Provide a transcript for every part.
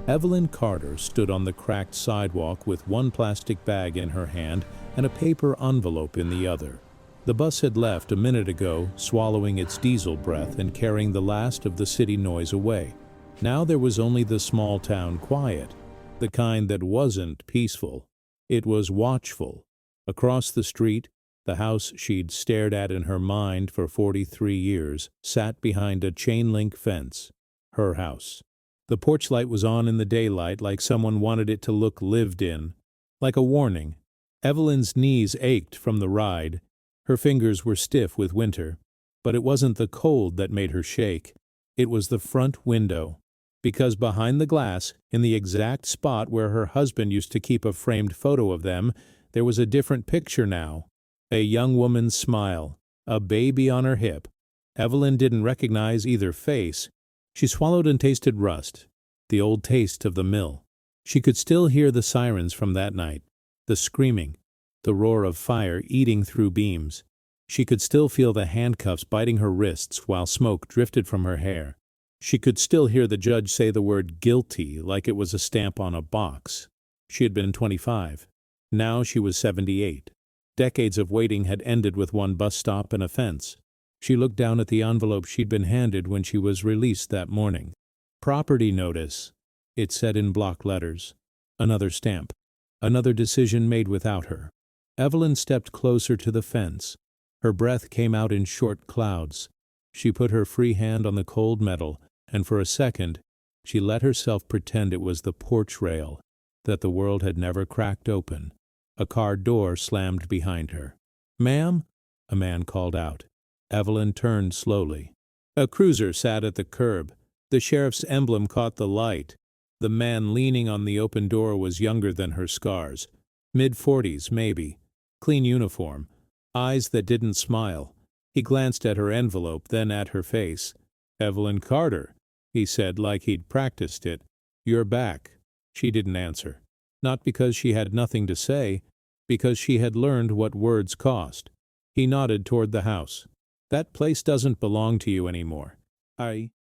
Evelyn Carter stood on the cracked sidewalk with one plastic bag in her hand and a paper envelope in the other. The bus had left a minute ago, swallowing its diesel breath and carrying the last of the city noise away. Now there was only the small town quiet, the kind that wasn't peaceful. It was watchful. Across the street, the house she'd stared at in her mind for 43 years sat behind a chain-link fence. Her house. The porch light was on in the daylight like someone wanted it to look lived in, like a warning. Evelyn's knees ached from the ride. Her fingers were stiff with winter. But it wasn't the cold that made her shake. It was the front window. Because behind the glass, in the exact spot where her husband used to keep a framed photo of them, there was a different picture now. A young woman's smile, a baby on her hip. Evelyn didn't recognize either face. She swallowed and tasted rust, the old taste of the mill. She could still hear the sirens from that night, the screaming, the roar of fire eating through beams. She could still feel the handcuffs biting her wrists while smoke drifted from her hair. She could still hear the judge say the word guilty like it was a stamp on a box. She had been 25. Now she was 78. Decades of waiting had ended with one bus stop and a fence. She looked down at the envelope she'd been handed when she was released that morning. Property notice, it said in block letters. Another stamp. Another decision made without her. Evelyn stepped closer to the fence. Her breath came out in short clouds. She put her free hand on the cold metal, and for a second, she let herself pretend it was the porch rail, that the world had never cracked open. A car door slammed behind her. "Ma'am?" a man called out. Evelyn turned slowly. A cruiser sat at the curb. The sheriff's emblem caught the light. The man leaning on the open door was younger than her scars. Mid-40s, maybe. Clean uniform. Eyes that didn't smile. He glanced at her envelope, then at her face. "Evelyn Carter," he said like he'd practiced it. "You're back." She didn't answer. Not because she had nothing to say, because she had learned what words cost. He nodded toward the house. "That place doesn't belong to you anymore."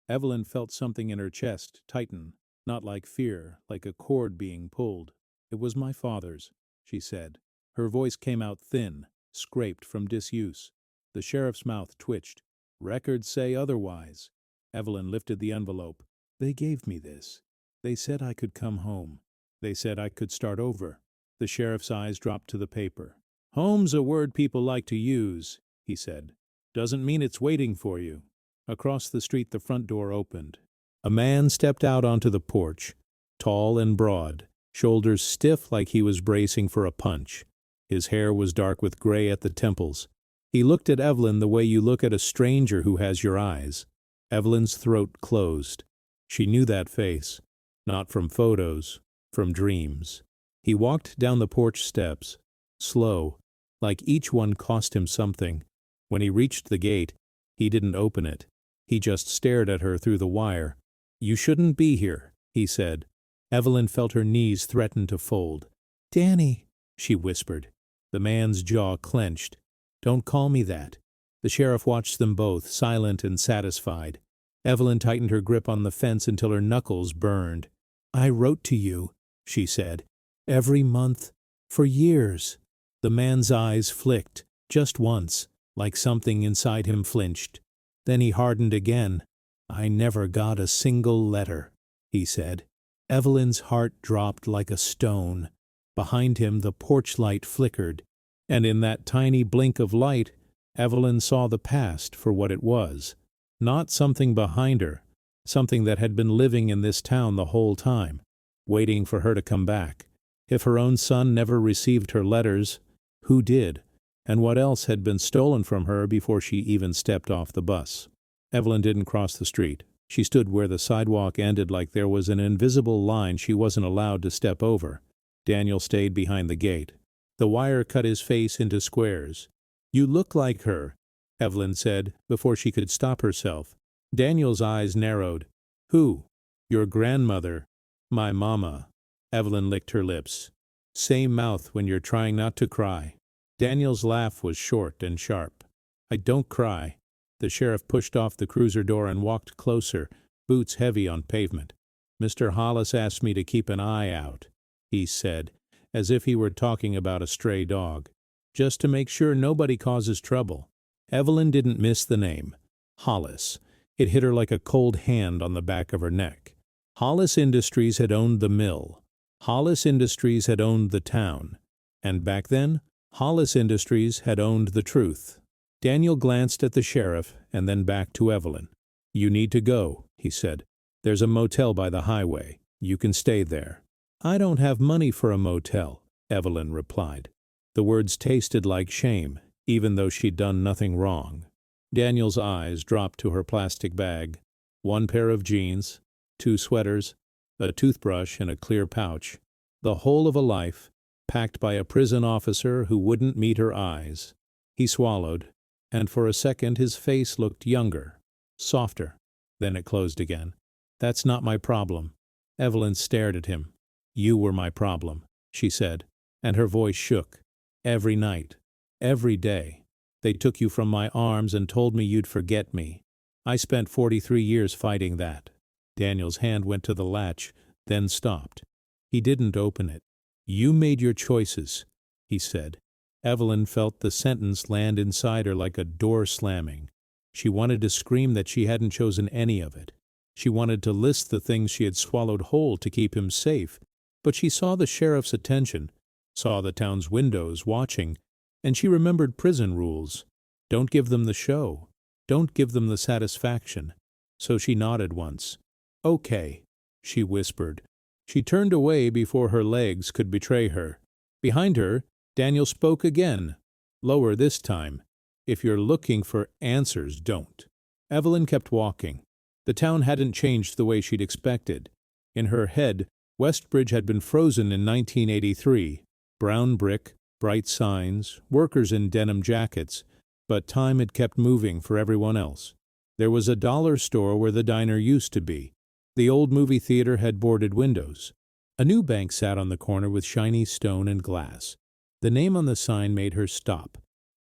Evelyn felt something in her chest tighten, not like fear, like a cord being pulled. "It was my father's," she said. Her voice came out thin, scraped from disuse. The sheriff's mouth twitched. "Records say otherwise." Evelyn lifted the envelope. "They gave me this. They said I could come home. They said I could start over." The sheriff's eyes dropped to the paper. "Home's a word people like to use," he said. "Doesn't mean it's waiting for you." Across the street the front door opened. A man stepped out onto the porch, tall and broad, shoulders stiff like he was bracing for a punch. His hair was dark with gray at the temples. He looked at Evelyn the way you look at a stranger who has your eyes. Evelyn's throat closed. She knew that face. Not from photos, from dreams. He walked down the porch steps, slow, like each one cost him something. When he reached the gate, he didn't open it. He just stared at her through the wire. "You shouldn't be here," he said. Evelyn felt her knees threaten to fold. "Danny," she whispered. The man's jaw clenched. "Don't call me that." The sheriff watched them both, silent and satisfied. Evelyn tightened her grip on the fence until her knuckles burned. "I wrote to you," she said. "Every month, for years." The man's eyes flicked, just once, like something inside him flinched. Then he hardened again. "I never got a single letter," he said. Evelyn's heart dropped like a stone. Behind him the porch light flickered, and in that tiny blink of light, Evelyn saw the past for what it was. Not something behind her, something that had been living in this town the whole time, waiting for her to come back. If her own son never received her letters, who did? And what else had been stolen from her before she even stepped off the bus? Evelyn didn't cross the street. She stood where the sidewalk ended like there was an invisible line she wasn't allowed to step over. Daniel stayed behind the gate. The wire cut his face into squares. "You look like her," Evelyn said, before she could stop herself. Daniel's eyes narrowed. "Who?" "Your grandmother." "My mama." Evelyn licked her lips. "Same mouth when you're trying not to cry." Daniel's laugh was short and sharp. "I don't cry." The sheriff pushed off the cruiser door and walked closer, boots heavy on pavement. Mr. Hollis asked me to keep an eye out, he said, as if he were talking about a stray dog, just to make sure nobody causes trouble. Evelyn didn't miss the name. Hollis. It hit her like a cold hand on the back of her neck. Hollis Industries had owned the mill. Hollis Industries had owned the town. And back then, Hollis Industries had owned the truth. Daniel glanced at the sheriff and then back to Evelyn. "You need to go," he said. "There's a motel by the highway. You can stay there." "I don't have money for a motel," Evelyn replied. The words tasted like shame, even though she'd done nothing wrong. Daniel's eyes dropped to her plastic bag. 1 pair of jeans, 2 sweaters, a toothbrush and a clear pouch. The whole of a life, packed by a prison officer who wouldn't meet her eyes. He swallowed, and for a second his face looked younger, softer. Then it closed again. "That's not my problem." Evelyn stared at him. "You were my problem," she said, and her voice shook. "Every night, every day. They took you from my arms and told me you'd forget me. I spent 43 years fighting that." Daniel's hand went to the latch, then stopped. He didn't open it. "You made your choices," he said. Evelyn felt the sentence land inside her like a door slamming. She wanted to scream that she hadn't chosen any of it. She wanted to list the things she had swallowed whole to keep him safe, but she saw the sheriff's attention, saw the town's windows watching, and she remembered prison rules. Don't give them the show. Don't give them the satisfaction. So she nodded once. "Okay," she whispered. She turned away before her legs could betray her. Behind her, Daniel spoke again, lower this time. "If you're looking for answers, don't." Evelyn kept walking. The town hadn't changed the way she'd expected. In her head, Westbridge had been frozen in 1983. Brown brick, bright signs, workers in denim jackets, but time had kept moving for everyone else. There was a dollar store where the diner used to be. The old movie theater had boarded windows. A new bank sat on the corner with shiny stone and glass. The name on the sign made her stop.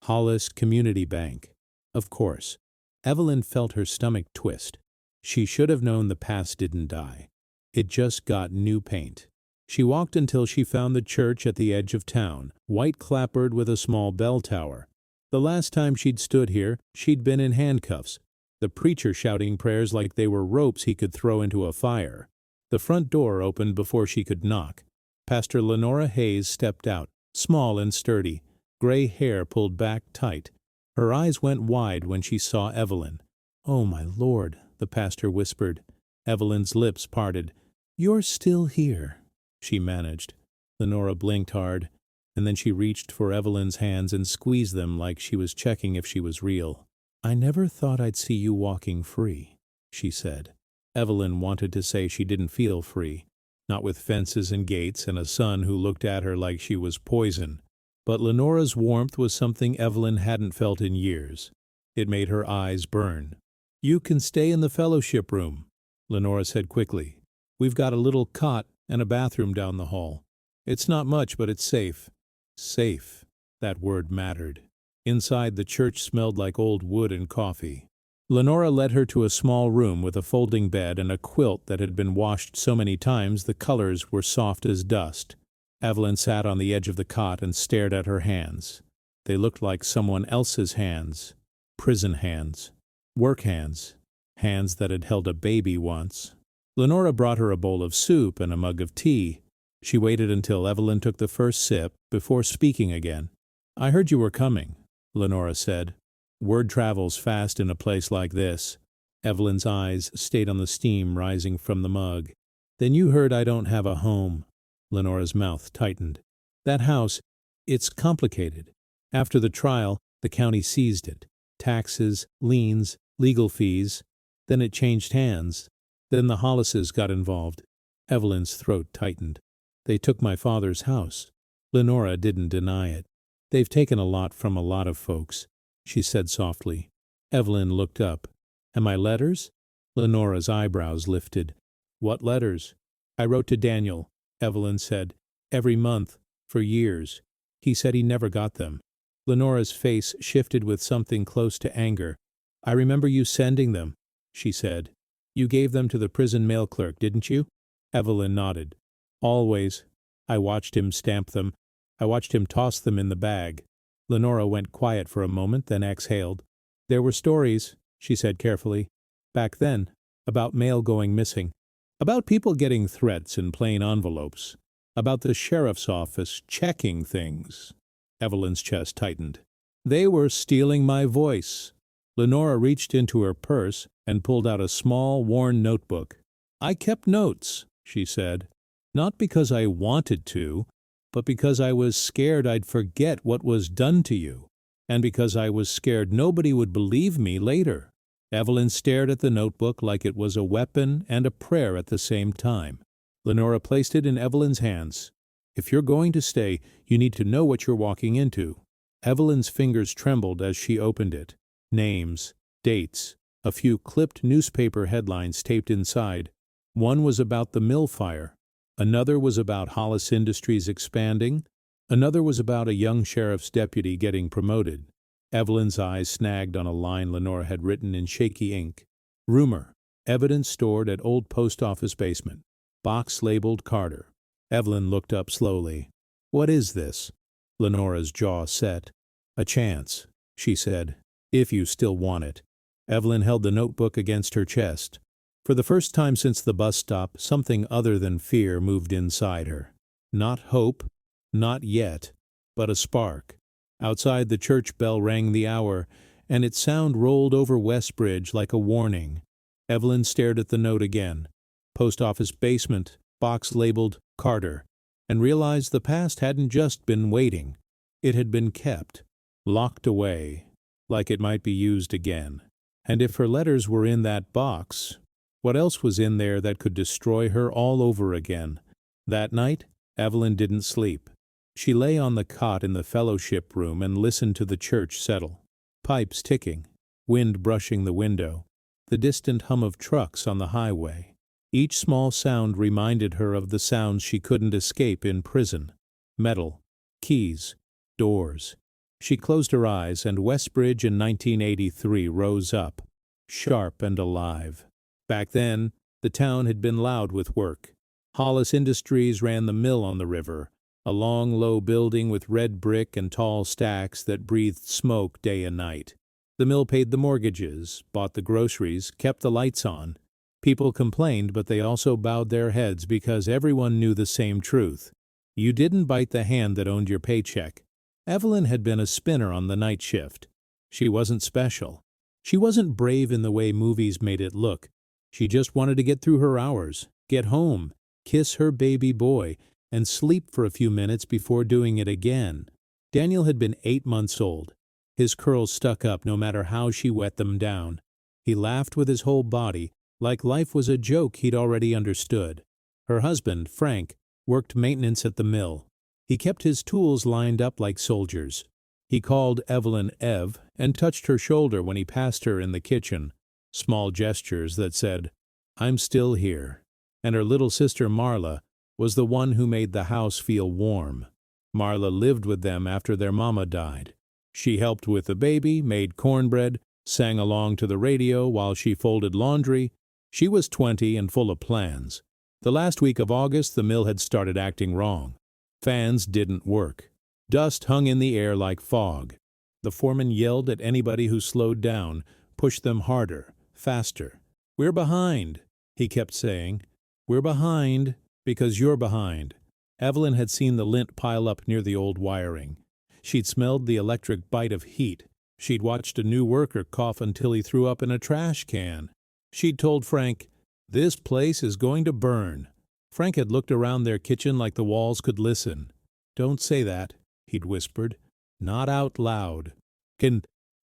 Hollis Community Bank. Of course. Evelyn felt her stomach twist. She should have known the past didn't die. It just got new paint. She walked until she found the church at the edge of town, white-clappered with a small bell tower. The last time she'd stood here, she'd been in handcuffs, the preacher shouting prayers like they were ropes he could throw into a fire. The front door opened before she could knock. Pastor Lenora Hayes stepped out, small and sturdy, gray hair pulled back tight. Her eyes went wide when she saw Evelyn. "Oh, my Lord," the pastor whispered. Evelyn's lips parted. "You're still here," she managed. Lenora blinked hard, and then she reached for Evelyn's hands and squeezed them like she was checking if she was real. "I never thought I'd see you walking free," she said. Evelyn wanted to say she didn't feel free, not with fences and gates and a son who looked at her like she was poison. But Lenora's warmth was something Evelyn hadn't felt in years. It made her eyes burn. "You can stay in the fellowship room," Lenora said quickly. "We've got a little cot and a bathroom down the hall. It's not much, but it's safe." Safe. That word mattered. Inside, the church smelled like old wood and coffee. Lenora led her to a small room with a folding bed and a quilt that had been washed so many times the colors were soft as dust. Evelyn sat on the edge of the cot and stared at her hands. They looked like someone else's hands. Prison hands. Work hands. Hands that had held a baby once. Lenora brought her a bowl of soup and a mug of tea. She waited until Evelyn took the first sip before speaking again. "I heard you were coming," Lenora said. "Word travels fast in a place like this." Evelyn's eyes stayed on the steam rising from the mug. "Then you heard I don't have a home." Lenora's mouth tightened. "That house, it's complicated. After the trial, the county seized it. Taxes, liens, legal fees. Then it changed hands. Then the Hollises got involved." Evelyn's throat tightened. "They took my father's house." Lenora didn't deny it. "They've taken a lot from a lot of folks," she said softly. Evelyn looked up. "And my letters?" Lenora's eyebrows lifted. "What letters?" "I wrote to Daniel," Evelyn said. "Every month, for years. He said he never got them." Lenora's face shifted with something close to anger. "I remember you sending them," she said. "You gave them to the prison mail clerk, didn't you?" Evelyn nodded. Always. I watched him stamp them. I watched him toss them in the bag. Lenora went quiet for a moment, then exhaled. There were stories, she said carefully, back then, about mail going missing, about people getting threats in plain envelopes, about the sheriff's office checking things. Evelyn's chest tightened. They were stealing my voice. Lenora reached into her purse and pulled out a small, worn notebook. I kept notes, she said, not because I wanted to, but because I was scared I'd forget what was done to you, and because I was scared nobody would believe me later. Evelyn stared at the notebook like it was a weapon and a prayer at the same time. Lenora placed it in Evelyn's hands. If you're going to stay, you need to know what you're walking into. Evelyn's fingers trembled as she opened it. Names, dates, a few clipped newspaper headlines taped inside. One was about the mill fire. Another was about Hollis Industries expanding. Another was about a young sheriff's deputy getting promoted. Evelyn's eyes snagged on a line Lenora had written in shaky ink. Rumor. Evidence stored at old post office basement. Box labeled Carter. Evelyn looked up slowly. What is this? Lenora's jaw set. A chance, she said, if you still want it. Evelyn held the notebook against her chest. For the first time since the bus stop, something other than fear moved inside her. Not hope, not yet, but a spark. Outside, the church bell rang the hour, and its sound rolled over Westbridge like a warning. Evelyn stared at the note again. Post office basement, box labeled Carter, and realized the past hadn't just been waiting. It had been kept, locked away, like it might be used again. And if her letters were in that box, what else was in there that could destroy her all over again? That night, Evelyn didn't sleep. She lay on the cot in the fellowship room and listened to the church settle. Pipes ticking, wind brushing the window, the distant hum of trucks on the highway. Each small sound reminded her of the sounds she couldn't escape in prison. Metal, keys, doors. She closed her eyes, and Westbridge in 1983 rose up, sharp and alive. Back then, the town had been loud with work. Hollis Industries ran the mill on the river, a long, low building with red brick and tall stacks that breathed smoke day and night. The mill paid the mortgages, bought the groceries, kept the lights on. People complained, but they also bowed their heads because everyone knew the same truth. You didn't bite the hand that owned your paycheck. Evelyn had been a spinner on the night shift. She wasn't special. She wasn't brave in the way movies made it look. She just wanted to get through her hours, get home, kiss her baby boy, and sleep for a few minutes before doing it again. Daniel had been 8 months old. His curls stuck up no matter how she wet them down. He laughed with his whole body, like life was a joke he'd already understood. Her husband, Frank, worked maintenance at the mill. He kept his tools lined up like soldiers. He called Evelyn Ev and touched her shoulder when he passed her in the kitchen. Small gestures that said, I'm still here. And her little sister Marla was the one who made the house feel warm. Marla lived with them after their mama died. She helped with the baby, made cornbread, sang along to the radio while she folded laundry. She was 20 and full of plans. The last week of August, the mill had started acting wrong. Fans didn't work. Dust hung in the air like fog. The foreman yelled at anybody who slowed down, pushed them harder, faster. We're behind, he kept saying. We're behind because you're behind. Evelyn had seen the lint pile up near the old wiring. She'd smelled the electric bite of heat. She'd watched a new worker cough until he threw up in a trash can. She'd told Frank, this place is going to burn. Frank had looked around their kitchen like the walls could listen. Don't say that, he'd whispered. Not out loud.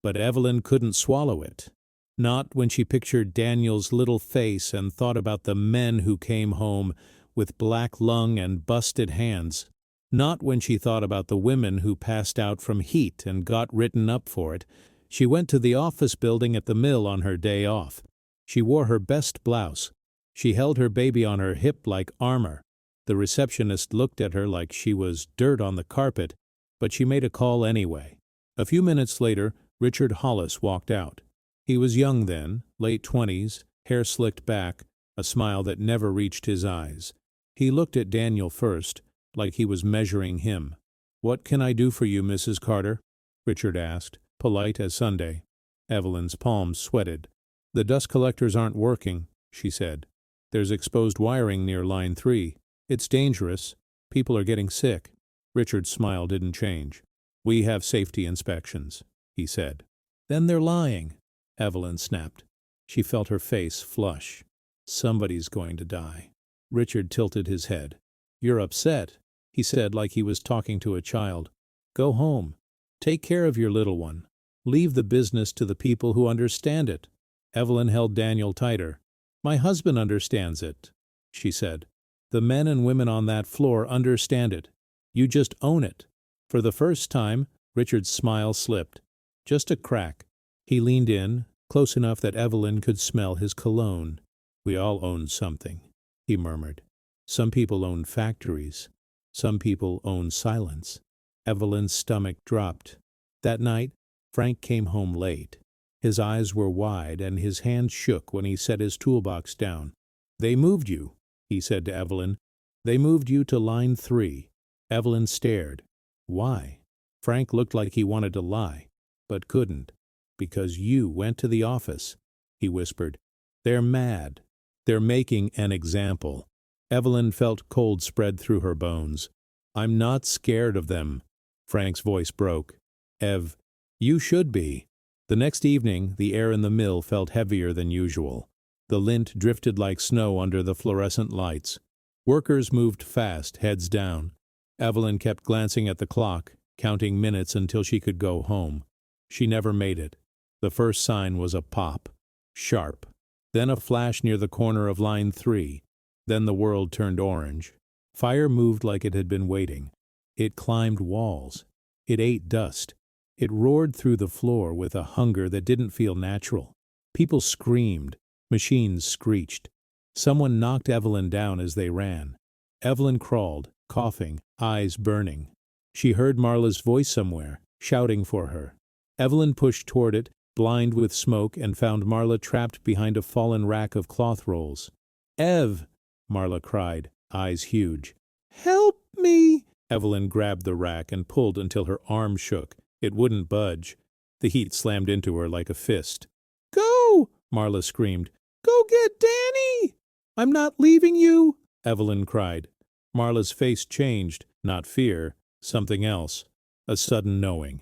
But Evelyn couldn't swallow it. Not when she pictured Daniel's little face and thought about the men who came home with black lung and busted hands. Not when she thought about the women who passed out from heat and got written up for it. She went to the office building at the mill on her day off. She wore her best blouse. She held her baby on her hip like armor. The receptionist looked at her like she was dirt on the carpet, but she made a call anyway. A few minutes later, Richard Hollis walked out. He was young then, late 20s, hair slicked back, a smile that never reached his eyes. He looked at Daniel first, like he was measuring him. "What can I do for you, Mrs. Carter?" Richard asked, polite as Sunday. Evelyn's palms sweated. "The dust collectors aren't working," she said. "There's exposed wiring near line 3. It's dangerous. People are getting sick." Richard's smile didn't change. "We have safety inspections," he said. "Then they're lying," Evelyn snapped. She felt her face flush. Somebody's going to die. Richard tilted his head. "You're upset," he said like he was talking to a child. "Go home. Take care of your little one. Leave the business to the people who understand it." Evelyn held Daniel tighter. "My husband understands it," she said. "The men and women on that floor understand it. You just own it." For the first time, Richard's smile slipped. Just a crack. He leaned in, close enough that Evelyn could smell his cologne. "We all own something," he murmured. "Some people own factories. Some people own silence." Evelyn's stomach dropped. That night, Frank came home late. His eyes were wide and his hand shook when he set his toolbox down. "They moved you," he said to Evelyn. "They moved you to line 3. Evelyn stared. "Why?" Frank looked like he wanted to lie, but couldn't. "Because you went to the office," he whispered. "They're mad. They're making an example." Evelyn felt cold spread through her bones. "I'm not scared of them." Frank's voice broke. "Ev, you should be." The next evening, the air in the mill felt heavier than usual. The lint drifted like snow under the fluorescent lights. Workers moved fast, heads down. Evelyn kept glancing at the clock, counting minutes until she could go home. She never made it. The first sign was a pop. Sharp. Then a flash near the corner of line 3. Then the world turned orange. Fire moved like it had been waiting. It climbed walls. It ate dust. It roared through the floor with a hunger that didn't feel natural. People screamed. Machines screeched. Someone knocked Evelyn down as they ran. Evelyn crawled, coughing, eyes burning. She heard Marla's voice somewhere, shouting for her. Evelyn pushed toward it, blind with smoke, and found Marla trapped behind a fallen rack of cloth rolls. "Ev!" Marla cried, eyes huge. "Help me!" Evelyn grabbed the rack and pulled until her arm shook. It wouldn't budge. The heat slammed into her like a fist. "Go!" Marla screamed. "Go get Danny!" "I'm not leaving you!" Evelyn cried. Marla's face changed, not fear, something else, a sudden knowing.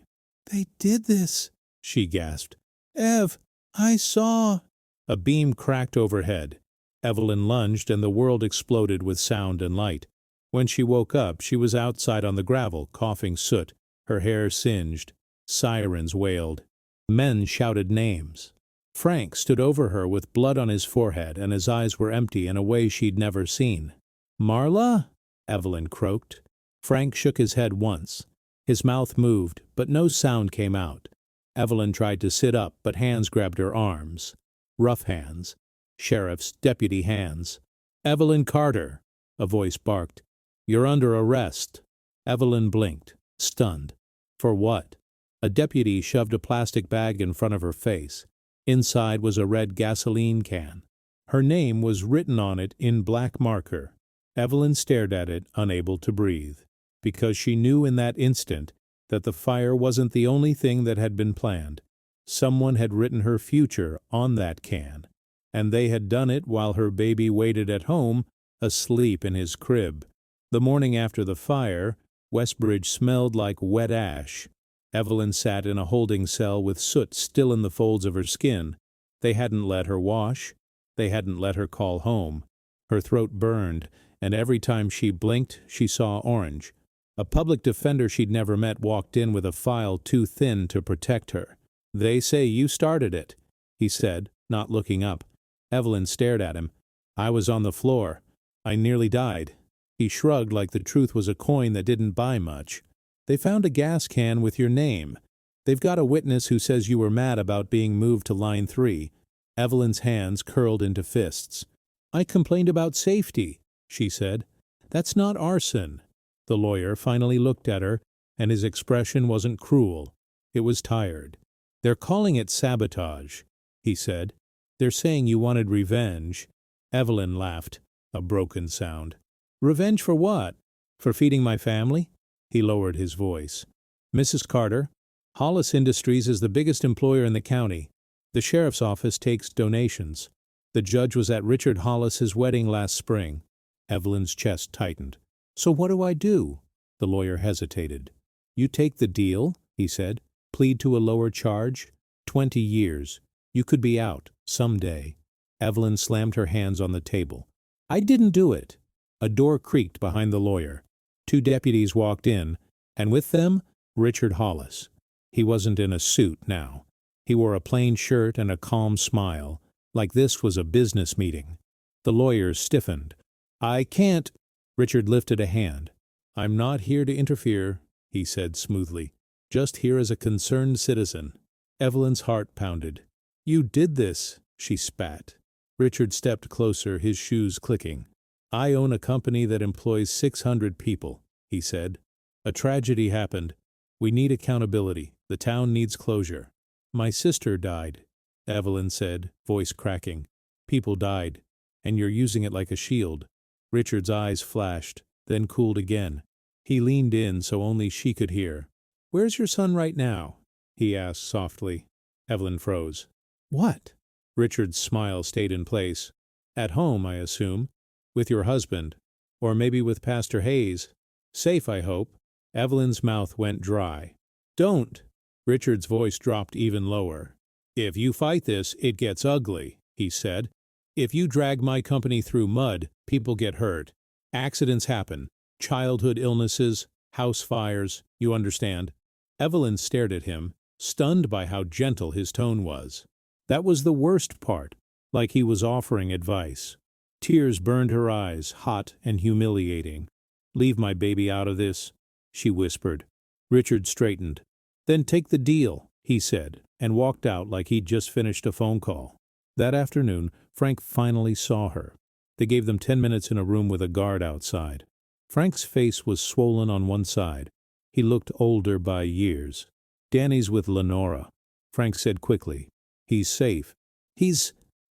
"They did this," she gasped. "Ev, I saw." A beam cracked overhead. Evelyn lunged and the world exploded with sound and light. When she woke up, she was outside on the gravel, coughing soot, her hair singed. Sirens wailed. Men shouted names. Frank stood over her with blood on his forehead, and his eyes were empty in a way she'd never seen. "Marla?" Evelyn croaked. Frank shook his head once. His mouth moved, but no sound came out. Evelyn tried to sit up, but hands grabbed her arms. Rough hands. Sheriff's deputy hands. "Evelyn Carter!" A voice barked. "You're under arrest." Evelyn blinked, stunned. For what? A deputy shoved a plastic bag in front of her face. Inside was a red gasoline can. Her name was written on it in black marker. Evelyn stared at it, unable to breathe, because she knew in that instant that the fire wasn't the only thing that had been planned. Someone had written her future on that can, and they had done it while her baby waited at home, asleep in his crib. The morning after the fire, Westbridge smelled like wet ash. Evelyn sat in a holding cell with soot still in the folds of her skin. They hadn't let her wash. They hadn't let her call home. Her throat burned, and every time she blinked, she saw orange. A public defender she'd never met walked in with a file too thin to protect her. "They say you started it," he said, not looking up. Evelyn stared at him. "I was on the floor. I nearly died." He shrugged like the truth was a coin that didn't buy much. "They found a gas can with your name. They've got a witness who says you were mad about being moved to line 3. Evelyn's hands curled into fists. "I complained about safety," she said. "That's not arson." The lawyer finally looked at her, and his expression wasn't cruel. It was tired. "They're calling it sabotage," he said. "They're saying you wanted revenge. Evelyn laughed, a broken sound. Revenge for what? For feeding my family? He lowered his voice. Mrs. Carter, Hollis Industries is the biggest employer in the county. The sheriff's office takes donations. The judge was at Richard Hollis's wedding last spring. Evelyn's chest tightened. So what do I do? The lawyer hesitated. You take the deal, he said. Plead to a lower charge. 20 years. You could be out, someday. Evelyn slammed her hands on the table. I didn't do it. A door creaked behind the lawyer. 2 deputies walked in, and with them, Richard Hollis. He wasn't in a suit now. He wore a plain shirt and a calm smile, like this was a business meeting. The lawyer stiffened. I can't. Richard lifted a hand. I'm not here to interfere, he said smoothly. Just here as a concerned citizen. Evelyn's heart pounded. You did this, she spat. Richard stepped closer, his shoes clicking. I own a company that employs 600 people, he said. A tragedy happened. We need accountability. The town needs closure. My sister died, Evelyn said, voice cracking. People died, and you're using it like a shield. Richard's eyes flashed, then cooled again. He leaned in so only she could hear. Where's your son right now? He asked softly. Evelyn froze. What? Richard's smile stayed in place. At home, I assume. With your husband. Or maybe with Pastor Hayes. Safe, I hope. Evelyn's mouth went dry. Don't! Richard's voice dropped even lower. If you fight this, it gets ugly, he said. If you drag my company through mud, people get hurt. Accidents happen. Childhood illnesses, house fires, you understand. Evelyn stared at him, stunned by how gentle his tone was. That was the worst part, like he was offering advice. Tears burned her eyes, hot and humiliating. Leave my baby out of this, she whispered. Richard straightened. Then take the deal, he said, and walked out like he'd just finished a phone call. That afternoon, Frank finally saw her. They gave them 10 minutes in a room with a guard outside. Frank's face was swollen on one side. He looked older by years. Danny's with Lenora, Frank said quickly. He's safe.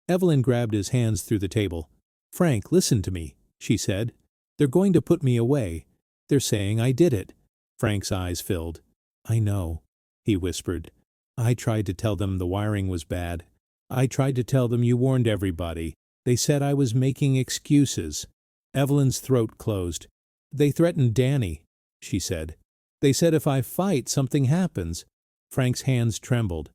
Evelyn grabbed his hands through the table. Frank, listen to me, she said. They're going to put me away. They're saying I did it. Frank's eyes filled. I know, he whispered. I tried to tell them the wiring was bad. I tried to tell them you warned everybody. They said I was making excuses. Evelyn's throat closed. They threatened Danny, she said. They said if I fight, something happens. Frank's hands trembled.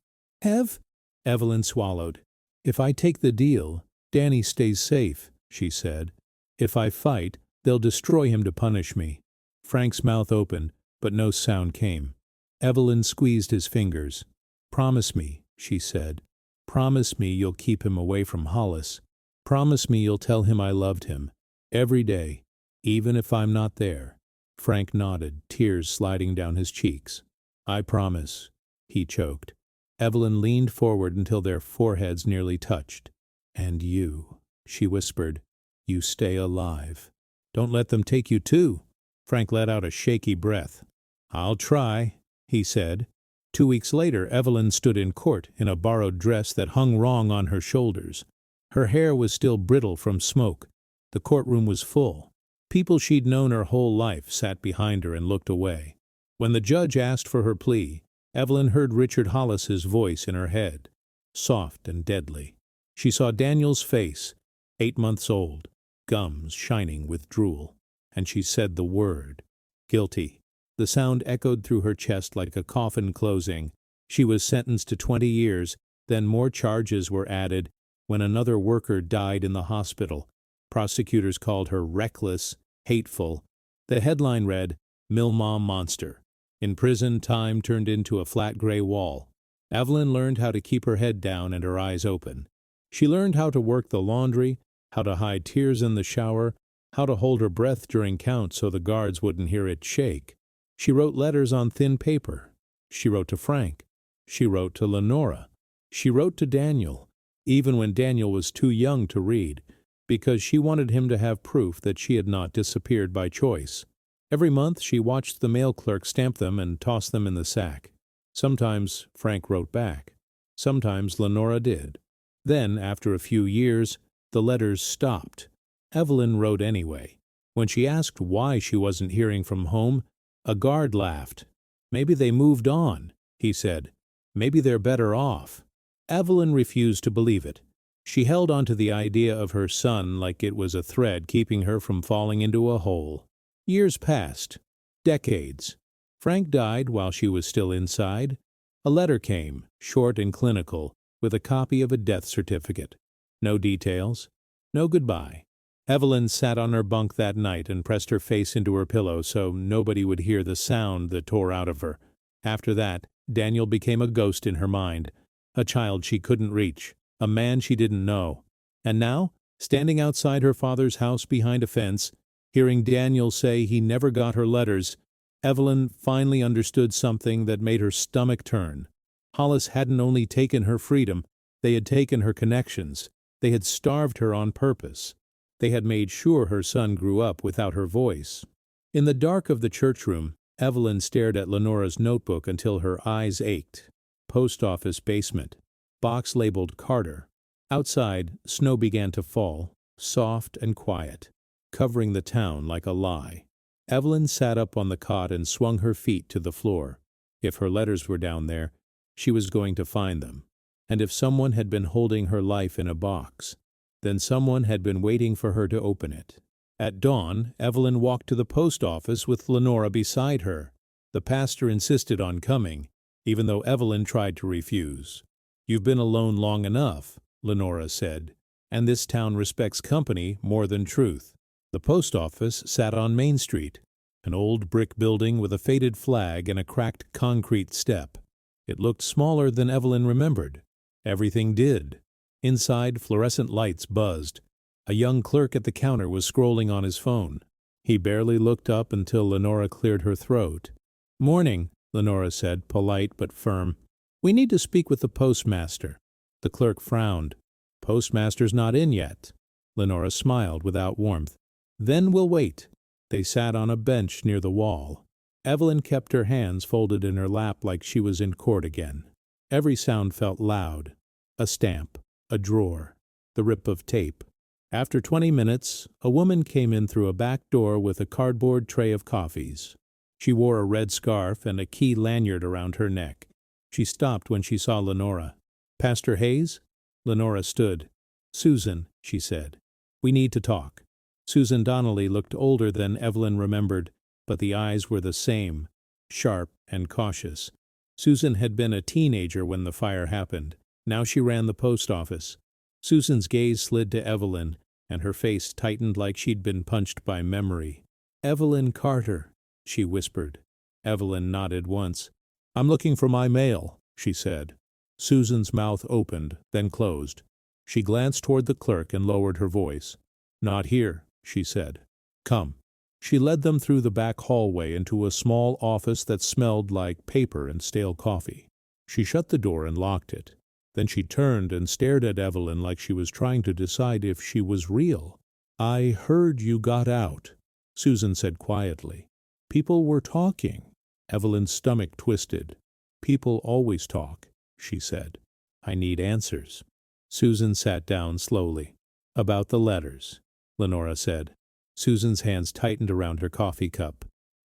Evelyn swallowed. If I take the deal, Danny stays safe, she said. If I fight, they'll destroy him to punish me. Frank's mouth opened, but no sound came. Evelyn squeezed his fingers. Promise me, she said. Promise me you'll keep him away from Hollis. Promise me you'll tell him I loved him. Every day, even if I'm not there. Frank nodded, tears sliding down his cheeks. I promise, he choked. Evelyn leaned forward until their foreheads nearly touched. And you, she whispered, you stay alive. Don't let them take you too. Frank let out a shaky breath. I'll try, he said. 2 weeks later, Evelyn stood in court in a borrowed dress that hung wrong on her shoulders. Her hair was still brittle from smoke. The courtroom was full. People she'd known her whole life sat behind her and looked away. When the judge asked for her plea, Evelyn heard Richard Hollis's voice in her head, soft and deadly. She saw Daniel's face, 8 months old, gums shining with drool, and she said the word, guilty. The sound echoed through her chest like a coffin closing. She was sentenced to 20 years, then more charges were added when another worker died in the hospital. Prosecutors called her reckless, hateful. The headline read, Milmom Monster. In prison, time turned into a flat gray wall. Evelyn learned how to keep her head down and her eyes open. She learned how to work the laundry, how to hide tears in the shower, how to hold her breath during counts so the guards wouldn't hear it shake. She wrote letters on thin paper. She wrote to Frank. She wrote to Lenora. She wrote to Daniel, even when Daniel was too young to read, because she wanted him to have proof that she had not disappeared by choice. Every month she watched the mail clerk stamp them and toss them in the sack. Sometimes Frank wrote back. Sometimes Lenora did. Then, after a few years, The letters stopped. Evelyn wrote anyway. When she asked why she wasn't hearing from home, a guard laughed. "Maybe they moved on," he said. "Maybe they're better off." Evelyn refused to believe it. She held on to the idea of her son like it was a thread keeping her from falling into a hole. Years passed. Decades. Frank died while she was still inside. A letter came, short and clinical, with a copy of a death certificate. No details. No goodbye. Evelyn sat on her bunk that night and pressed her face into her pillow so nobody would hear the sound that tore out of her. After that, Daniel became a ghost in her mind, a child she couldn't reach, a man she didn't know. And now, standing outside her father's house behind a fence, hearing Daniel say he never got her letters, Evelyn finally understood something that made her stomach turn. Hollis hadn't only taken her freedom, they had taken her connections. They had starved her on purpose. They had made sure her son grew up without her voice. In the dark of the church room, Evelyn stared at Lenora's notebook until her eyes ached. Post office basement. Box labeled Carter. Outside, snow began to fall, soft and quiet, covering the town like a lie. Evelyn sat up on the cot and swung her feet to the floor. If her letters were down there, she was going to find them. And if someone had been holding her life in a box, then someone had been waiting for her to open it. At dawn, Evelyn walked to the post office with Lenora beside her. The pastor insisted on coming, even though Evelyn tried to refuse. "You've been alone long enough," Lenora said, "and this town respects company more than truth." The post office sat on Main Street, an old brick building with a faded flag and a cracked concrete step. It looked smaller than Evelyn remembered. Everything did. Inside, fluorescent lights buzzed. A young clerk at the counter was scrolling on his phone. He barely looked up until Lenora cleared her throat. "Morning," Lenora said, polite but firm. "We need to speak with the postmaster." The clerk frowned. "Postmaster's not in yet." Lenora smiled without warmth. "Then we'll wait." They sat on a bench near the wall. Evelyn kept her hands folded in her lap like she was in court again. Every sound felt loud. A stamp. A drawer. The rip of tape. After 20 minutes, a woman came in through a back door with a cardboard tray of coffees. She wore a red scarf and a key lanyard around her neck. She stopped when she saw Lenora. "Pastor Hayes?" Lenora stood. "Susan," she said. "We need to talk." Susan Donnelly looked older than Evelyn remembered, but the eyes were the same, sharp and cautious. Susan had been a teenager when the fire happened. Now she ran the post office. Susan's gaze slid to Evelyn, and her face tightened like she'd been punched by memory. "Evelyn Carter," she whispered. Evelyn nodded once. "I'm looking for my mail," she said. Susan's mouth opened, then closed. She glanced toward the clerk and lowered her voice. "Not here," she said. "Come." She led them through the back hallway into a small office that smelled like paper and stale coffee. She shut the door and locked it. Then she turned and stared at Evelyn like she was trying to decide if she was real. "I heard you got out," Susan said quietly. "People were talking." Evelyn's stomach twisted. "People always talk," she said. "I need answers." Susan sat down slowly. "About the letters," Lenora said. Susan's hands tightened around her coffee cup.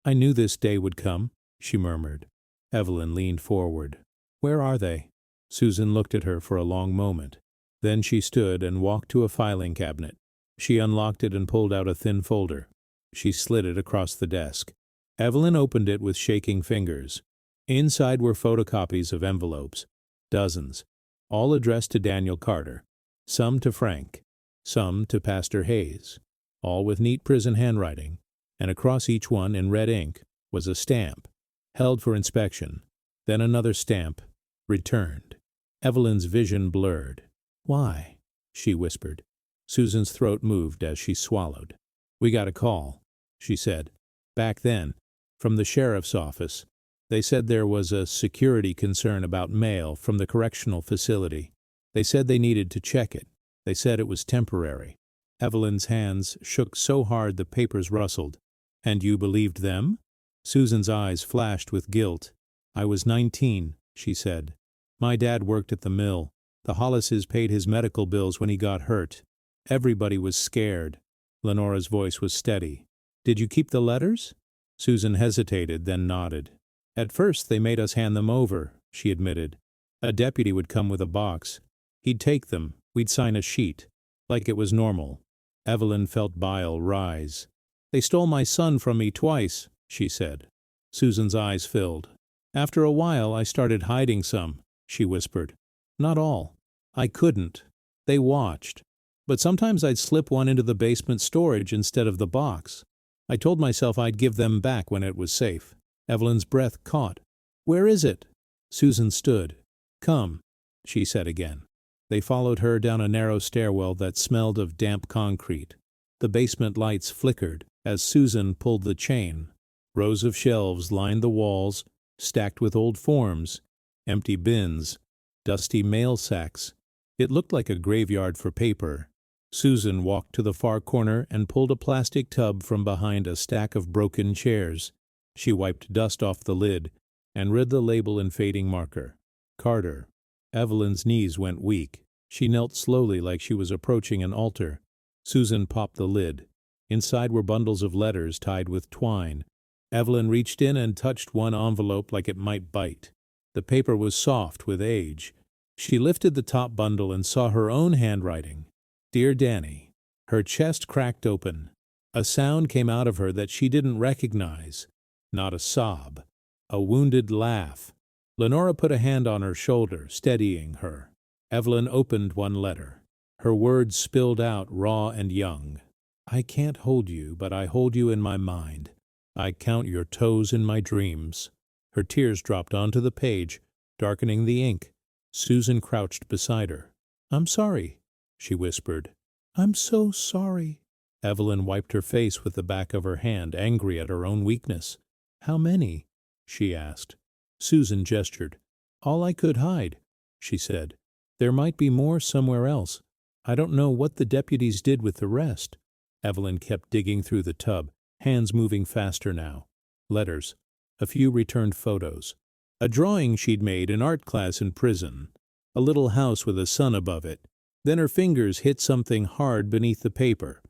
"I knew this day would come," she murmured. Evelyn leaned forward. "Where are they?" Susan looked at her for a long moment. Then she stood and walked to a filing cabinet. She unlocked it and pulled out a thin folder. She slid it across the desk. Evelyn opened it with shaking fingers. Inside were photocopies of envelopes. Dozens. All addressed to Daniel Carter. Some to Frank. Some to Pastor Hayes. All with neat prison handwriting. And across each one, in red ink, was a stamp. Held for inspection. Then another stamp. Returned. Evelyn's vision blurred. "Why?" she whispered. Susan's throat moved as she swallowed. "We got a call," she said. "Back then, from the sheriff's office. They said there was a security concern about mail from the correctional facility. They said they needed to check it. They said it was temporary." Evelyn's hands shook so hard the papers rustled. "And you believed them?" Susan's eyes flashed with guilt. "I was 19, she said. "My dad worked at the mill. The Hollises paid his medical bills when he got hurt. Everybody was scared. Lenora's voice was steady. "Did you keep the letters?" Susan hesitated, then nodded. "At first they made us hand them over," she admitted. "A deputy would come with a box. He'd take them, we'd sign a sheet. Like it was normal." Evelyn felt bile rise. "They stole my son from me twice," she said. Susan's eyes filled. "After a while I started hiding some," she whispered. "Not all. I couldn't. They watched. But sometimes I'd slip one into the basement storage instead of the box. I told myself I'd give them back when it was safe." Evelyn's breath caught. "Where is it?" Susan stood. "Come," she said again. They followed her down a narrow stairwell that smelled of damp concrete. The basement lights flickered as Susan pulled the chain. Rows of shelves lined the walls, stacked with old forms, empty bins, dusty mail sacks. It looked like a graveyard for paper. Susan walked to the far corner and pulled a plastic tub from behind a stack of broken chairs. She wiped dust off the lid and read the label in fading marker. Carter. Evelyn's knees went weak. She knelt slowly like she was approaching an altar. Susan popped the lid. Inside were bundles of letters tied with twine. Evelyn reached in and touched one envelope like it might bite. The paper was soft with age. She lifted the top bundle and saw her own handwriting. "Dear Danny." Her chest cracked open. A sound came out of her that she didn't recognize. Not a sob. A wounded laugh. Lenora put a hand on her shoulder, steadying her. Evelyn opened one letter. Her words spilled out raw and young. "I can't hold you, but I hold you in my mind. I count your toes in my dreams." Her tears dropped onto the page, darkening the ink. Susan crouched beside her. "I'm sorry," she whispered. "I'm so sorry." Evelyn wiped her face with the back of her hand, angry at her own weakness. "How many?" she asked. Susan gestured. "All I could hide," she said. "There might be more somewhere else. I don't know what the deputies did with the rest." Evelyn kept digging through the tub, hands moving faster now. Letters. A few returned photos. A drawing she'd made in art class in prison. A little house with a sun above it. Then her fingers hit something hard beneath the paper.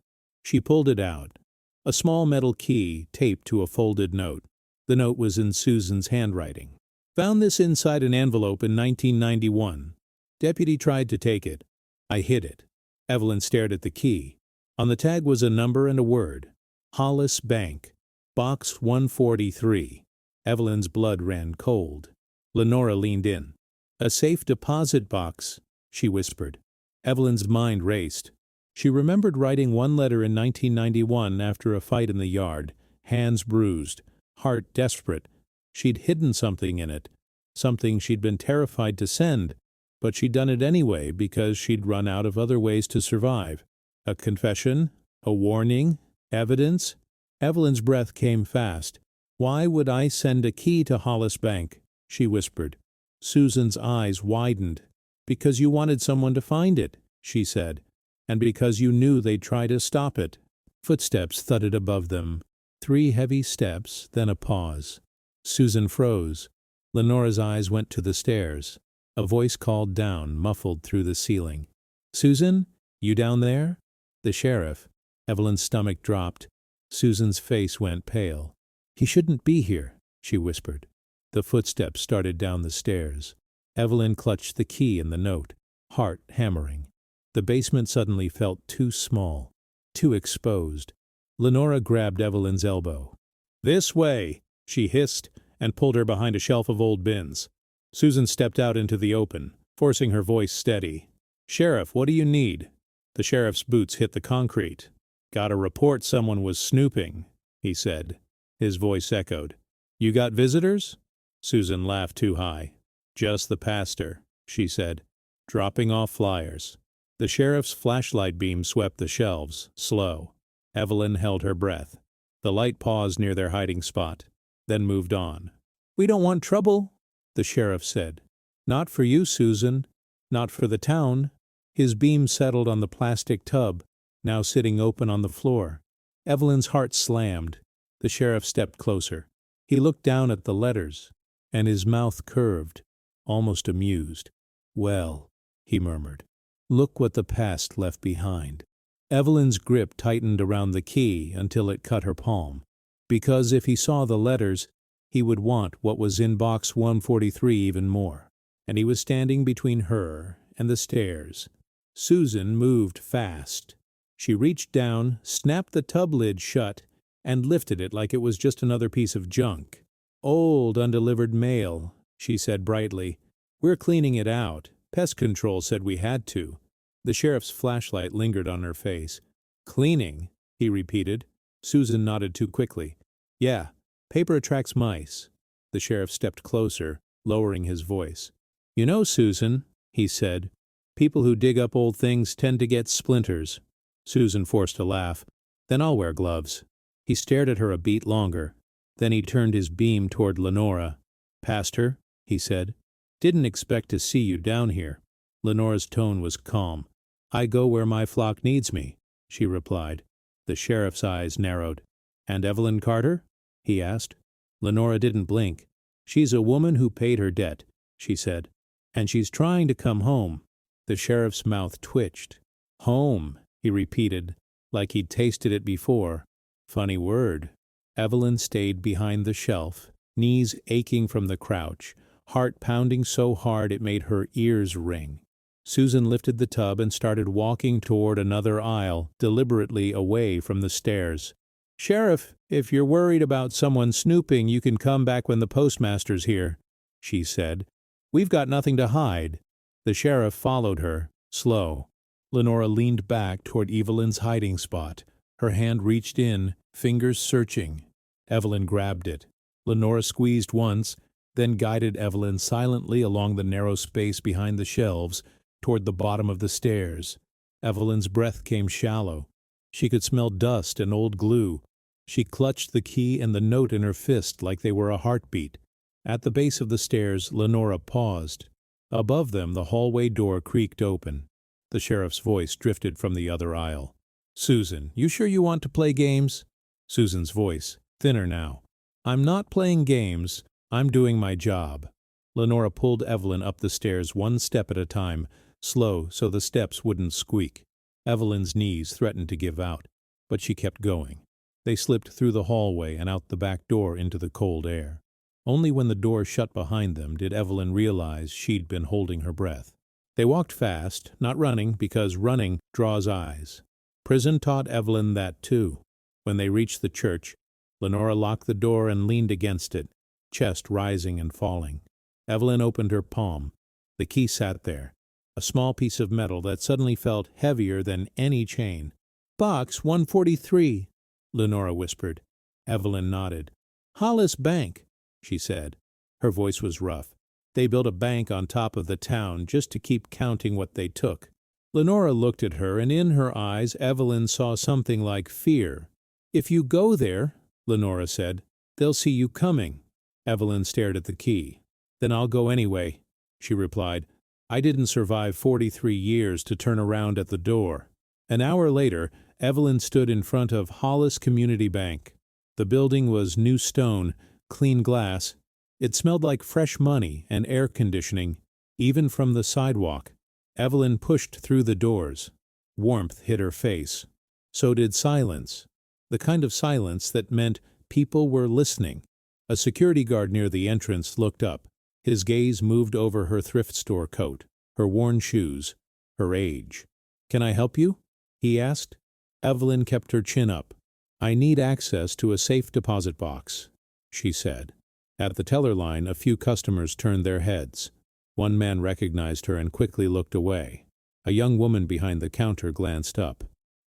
She pulled it out. A small metal key taped to a folded note. The note was in Susan's handwriting. "Found this inside an envelope in 1991. Deputy tried to take it. I hid it." Evelyn stared at the key. On the tag was a number and a word. Hollis Bank. Box 143. Evelyn's blood ran cold. Lenora leaned in. "A safe deposit box," she whispered. Evelyn's mind raced. She remembered writing one letter in 1991 after a fight in the yard, hands bruised, heart desperate. She'd hidden something in it, something she'd been terrified to send, but she'd done it anyway because she'd run out of other ways to survive. A confession? A warning? Evidence? Evelyn's breath came fast. "Why would I send a key to Hollis Bank?" she whispered. Susan's eyes widened. "Because you wanted someone to find it," she said, "and because you knew they'd try to stop it." Footsteps thudded above them. 3 heavy steps, then a pause. Susan froze. Lenora's eyes went to the stairs. A voice called down, muffled through the ceiling. "Susan? You down there?" "The sheriff." Evelyn's stomach dropped. Susan's face went pale. "He shouldn't be here," she whispered. The footsteps started down the stairs. Evelyn clutched the key and the note, heart hammering. The basement suddenly felt too small, too exposed. Lenora grabbed Evelyn's elbow. "This way," she hissed, and pulled her behind a shelf of old bins. Susan stepped out into the open, forcing her voice steady. "Sheriff, what do you need?" The sheriff's boots hit the concrete. "Got a report someone was snooping," he said. His voice echoed. "You got visitors?" Susan laughed too high. "Just the pastor," she said, dropping off flyers. The sheriff's flashlight beam swept the shelves, slow. Evelyn held her breath. The light paused near their hiding spot, then moved on. "We don't want trouble," the sheriff said. "Not for you, Susan. Not for the town." His beam settled on the plastic tub, now sitting open on the floor. Evelyn's heart slammed. The sheriff stepped closer. He looked down at the letters, and his mouth curved, almost amused. "Well," he murmured, "look what the past left behind." Evelyn's grip tightened around the key until it cut her palm. Because if he saw the letters, he would want what was in box 143 even more. And he was standing between her and the stairs. Susan moved fast. She reached down, snapped the tub lid shut, and lifted it like it was just another piece of junk. "Old, undelivered mail," she said brightly. "We're cleaning it out. Pest Control said we had to." The sheriff's flashlight lingered on her face. "Cleaning?" he repeated. Susan nodded too quickly. "Yeah, paper attracts mice." The sheriff stepped closer, lowering his voice. "You know, Susan," he said, "people who dig up old things tend to get splinters." Susan forced a laugh. "Then I'll wear gloves." He stared at her a beat longer. Then he turned his beam toward Lenora. "Past her," he said. "Didn't expect to see you down here." Lenora's tone was calm. "I go where my flock needs me," she replied. The sheriff's eyes narrowed. "And Evelyn Carter?" he asked. Lenora didn't blink. "She's a woman who paid her debt," she said. "And she's trying to come home." The sheriff's mouth twitched. "Home," he repeated, like he'd tasted it before. Funny word. Evelyn stayed behind the shelf, knees aching from the crouch, heart pounding so hard it made her ears ring. Susan lifted the tub and started walking toward another aisle, deliberately away from the stairs. "Sheriff, if you're worried about someone snooping, you can come back when the postmaster's here," she said. "We've got nothing to hide." The sheriff followed her, slow. Lenora leaned back toward Evelyn's hiding spot. Her hand reached in, fingers searching. Evelyn grabbed it. Lenora squeezed once, then guided Evelyn silently along the narrow space behind the shelves toward the bottom of the stairs. Evelyn's breath came shallow. She could smell dust and old glue. She clutched the key and the note in her fist like they were a heartbeat. At the base of the stairs, Lenora paused. Above them, the hallway door creaked open. The sheriff's voice drifted from the other aisle. "Susan, you sure you want to play games?" Susan's voice, thinner now. "I'm not playing games. I'm doing my job." Lenora pulled Evelyn up the stairs one step at a time, slow so the steps wouldn't squeak. Evelyn's knees threatened to give out, but she kept going. They slipped through the hallway and out the back door into the cold air. Only when the door shut behind them did Evelyn realize she'd been holding her breath. They walked fast, not running because running draws eyes. Prison taught Evelyn that too. When they reached the church, Lenora locked the door and leaned against it, chest rising and falling. Evelyn opened her palm. The key sat there, a small piece of metal that suddenly felt heavier than any chain. "Box 143, Lenora whispered. Evelyn nodded. "Hollis Bank," she said. Her voice was rough. "They built a bank on top of the town just to keep counting what they took." Lenora looked at her, and in her eyes Evelyn saw something like fear. "If you go there," Lenora said, "they'll see you coming." Evelyn stared at the key. "Then I'll go anyway," she replied. "I didn't survive 43 years to turn around at the door." An hour later, Evelyn stood in front of Hollis Community Bank. The building was new stone, clean glass. It smelled like fresh money and air conditioning, even from the sidewalk. Evelyn pushed through the doors. Warmth hit her face. So did silence. The kind of silence that meant people were listening. A security guard near the entrance looked up. His gaze moved over her thrift store coat, her worn shoes, her age. "Can I help you?" he asked. Evelyn kept her chin up. "I need access to a safe deposit box," she said. At the teller line, a few customers turned their heads. One man recognized her and quickly looked away. A young woman behind the counter glanced up.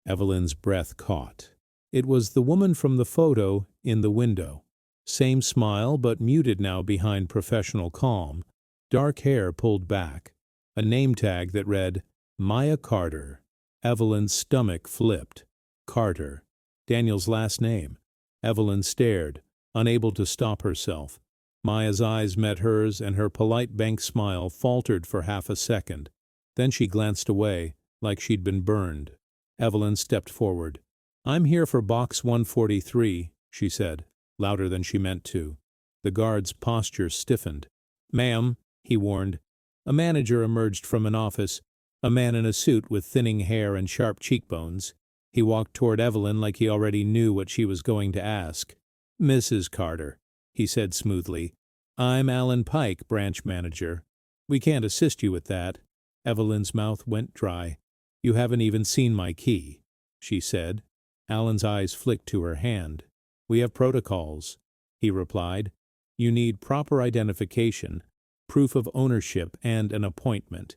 Evelyn's breath caught. It was the woman from the photo in the window. Same smile, but muted now behind professional calm. Dark hair pulled back. A name tag that read, Maya Carter. Evelyn's stomach flipped. Carter. Daniel's last name. Evelyn stared, unable to stop herself. Maya's eyes met hers, and her polite bank smile faltered for half a second. Then she glanced away, like she'd been burned. Evelyn stepped forward. "I'm here for box 143, she said, louder than she meant to. The guard's posture stiffened. "Ma'am," he warned. A manager emerged from an office, a man in a suit with thinning hair and sharp cheekbones. He walked toward Evelyn like he already knew what she was going to ask. "Mrs. Carter," he said smoothly. "I'm Alan Pike, branch manager. We can't assist you with that." Evelyn's mouth went dry. "You haven't even seen my key," she said. Alan's eyes flicked to her hand. "We have protocols," he replied. "You need proper identification, proof of ownership, and an appointment."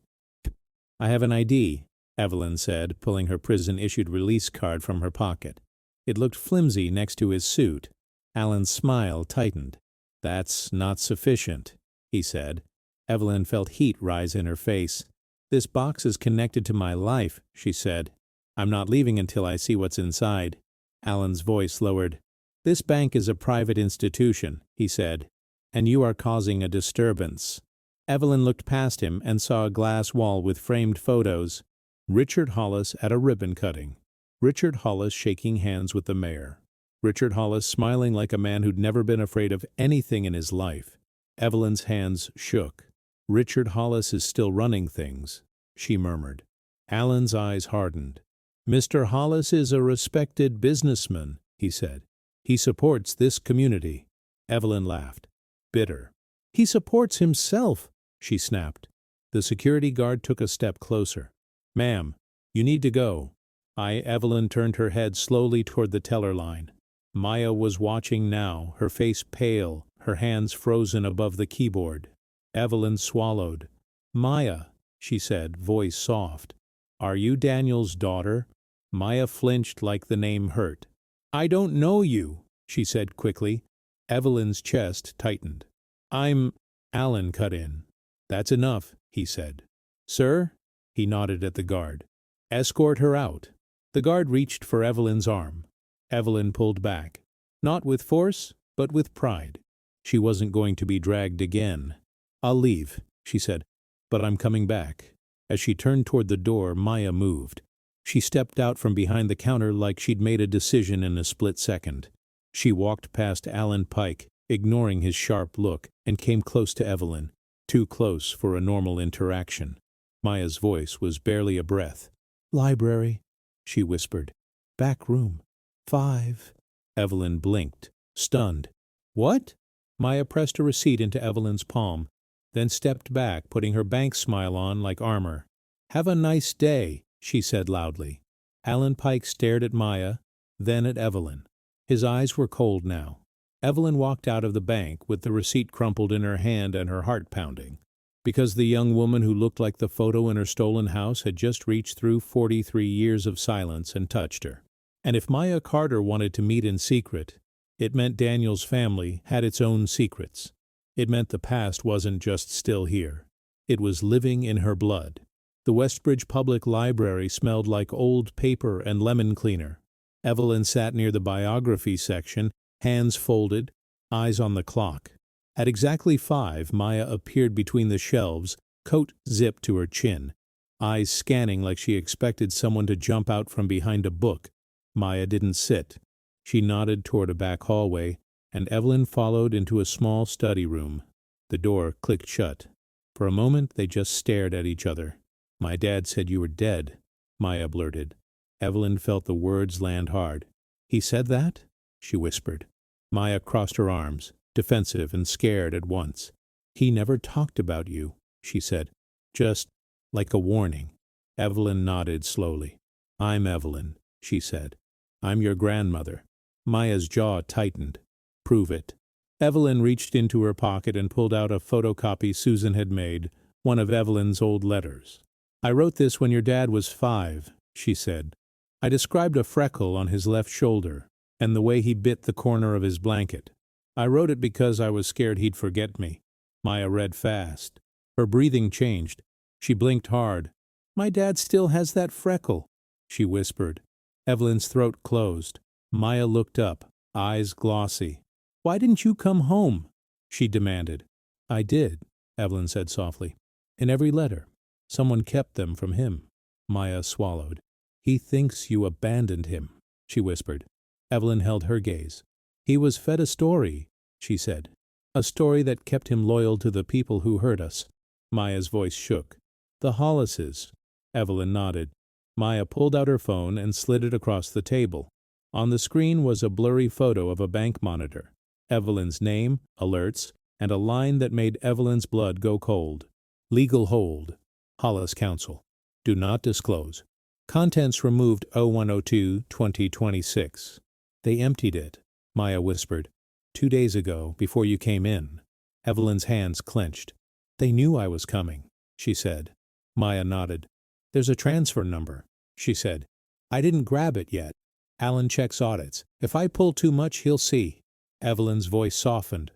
"I have an ID," Evelyn said, pulling her prison-issued release card from her pocket. It looked flimsy next to his suit. Alan's smile tightened. "That's not sufficient," he said. Evelyn felt heat rise in her face. "This box is connected to my life," she said. "I'm not leaving until I see what's inside." Alan's voice lowered. "This bank is a private institution," he said, "and you are causing a disturbance." Evelyn looked past him and saw a glass wall with framed photos. Richard Hollis at a ribbon cutting. Richard Hollis shaking hands with the mayor. Richard Hollis smiling like a man who'd never been afraid of anything in his life. Evelyn's hands shook. "Richard Hollis is still running things," she murmured. Alan's eyes hardened. "Mr. Hollis is a respected businessman," he said. "He supports this community." Evelyn laughed. Bitter. "He supports himself," she snapped. The security guard took a step closer. "Ma'am, you need to go." Evelyn turned her head slowly toward the teller line. Maya was watching now, her face pale, her hands frozen above the keyboard. Evelyn swallowed. "Maya," she said, voice soft. "Are you Daniel's daughter?" Maya flinched like the name hurt. "I don't know you," she said quickly. Evelyn's chest tightened. Alan cut in. "That's enough," he said. "Sir?" He nodded at the guard. "Escort her out." The guard reached for Evelyn's arm. Evelyn pulled back. Not with force, but with pride. She wasn't going to be dragged again. "I'll leave," she said, "but I'm coming back." As she turned toward the door, Maya moved. She stepped out from behind the counter like she'd made a decision in a split second. She walked past Alan Pike, ignoring his sharp look, and came close to Evelyn, too close for a normal interaction. Maya's voice was barely a breath. "Library," she whispered. "Back room. 5. Evelyn blinked, stunned. "What?" Maya pressed a receipt into Evelyn's palm, then stepped back, putting her bank smile on like armor. "Have a nice day," she said loudly. Alan Pike stared at Maya, then at Evelyn. His eyes were cold now. Evelyn walked out of the bank with the receipt crumpled in her hand and her heart pounding. Because the young woman who looked like the photo in her stolen house had just reached through 43 years of silence and touched her. And if Maya Carter wanted to meet in secret, it meant Daniel's family had its own secrets. It meant the past wasn't just still here. It was living in her blood. The Westbridge Public Library smelled like old paper and lemon cleaner. Evelyn sat near the biography section, hands folded, eyes on the clock. At exactly 5, Maya appeared between the shelves, coat zipped to her chin, eyes scanning like she expected someone to jump out from behind a book. Maya didn't sit. She nodded toward a back hallway, and Evelyn followed into a small study room. The door clicked shut. For a moment they just stared at each other. "My dad said you were dead," Maya blurted. Evelyn felt the words land hard. "He said that?" she whispered. Maya crossed her arms, defensive and scared at once. "He never talked about you," she said. "Just like a warning." Evelyn nodded slowly. "I'm Evelyn," she said. "I'm your grandmother." Maya's jaw tightened. "Prove it." Evelyn reached into her pocket and pulled out a photocopy Susan had made, one of Evelyn's old letters. "I wrote this when your dad was 5, she said. "I described a freckle on his left shoulder and the way he bit the corner of his blanket. I wrote it because I was scared he'd forget me." Maya read fast. Her breathing changed. She blinked hard. "My dad still has that freckle," she whispered. Evelyn's throat closed. Maya looked up, eyes glossy. "Why didn't you come home?" she demanded. "I did," Evelyn said softly. "In every letter. Someone kept them from him." Maya swallowed. "He thinks you abandoned him," she whispered. Evelyn held her gaze. "He was fed a story," she said. "A story that kept him loyal to the people who hurt us." Maya's voice shook. "The Hollises." Evelyn nodded. Maya pulled out her phone and slid it across the table. On the screen was a blurry photo of a bank monitor, Evelyn's name, alerts, and a line that made Evelyn's blood go cold. Legal hold. Hollis Counsel. Do not disclose. Contents removed 0102-2026. They emptied it, Maya whispered. 2 days ago, before you came in. Evelyn's hands clenched. They knew I was coming, she said. Maya nodded. There's a transfer number, she said. I didn't grab it yet. Alan checks audits. If I pull too much, he'll see. Evelyn's voice softened.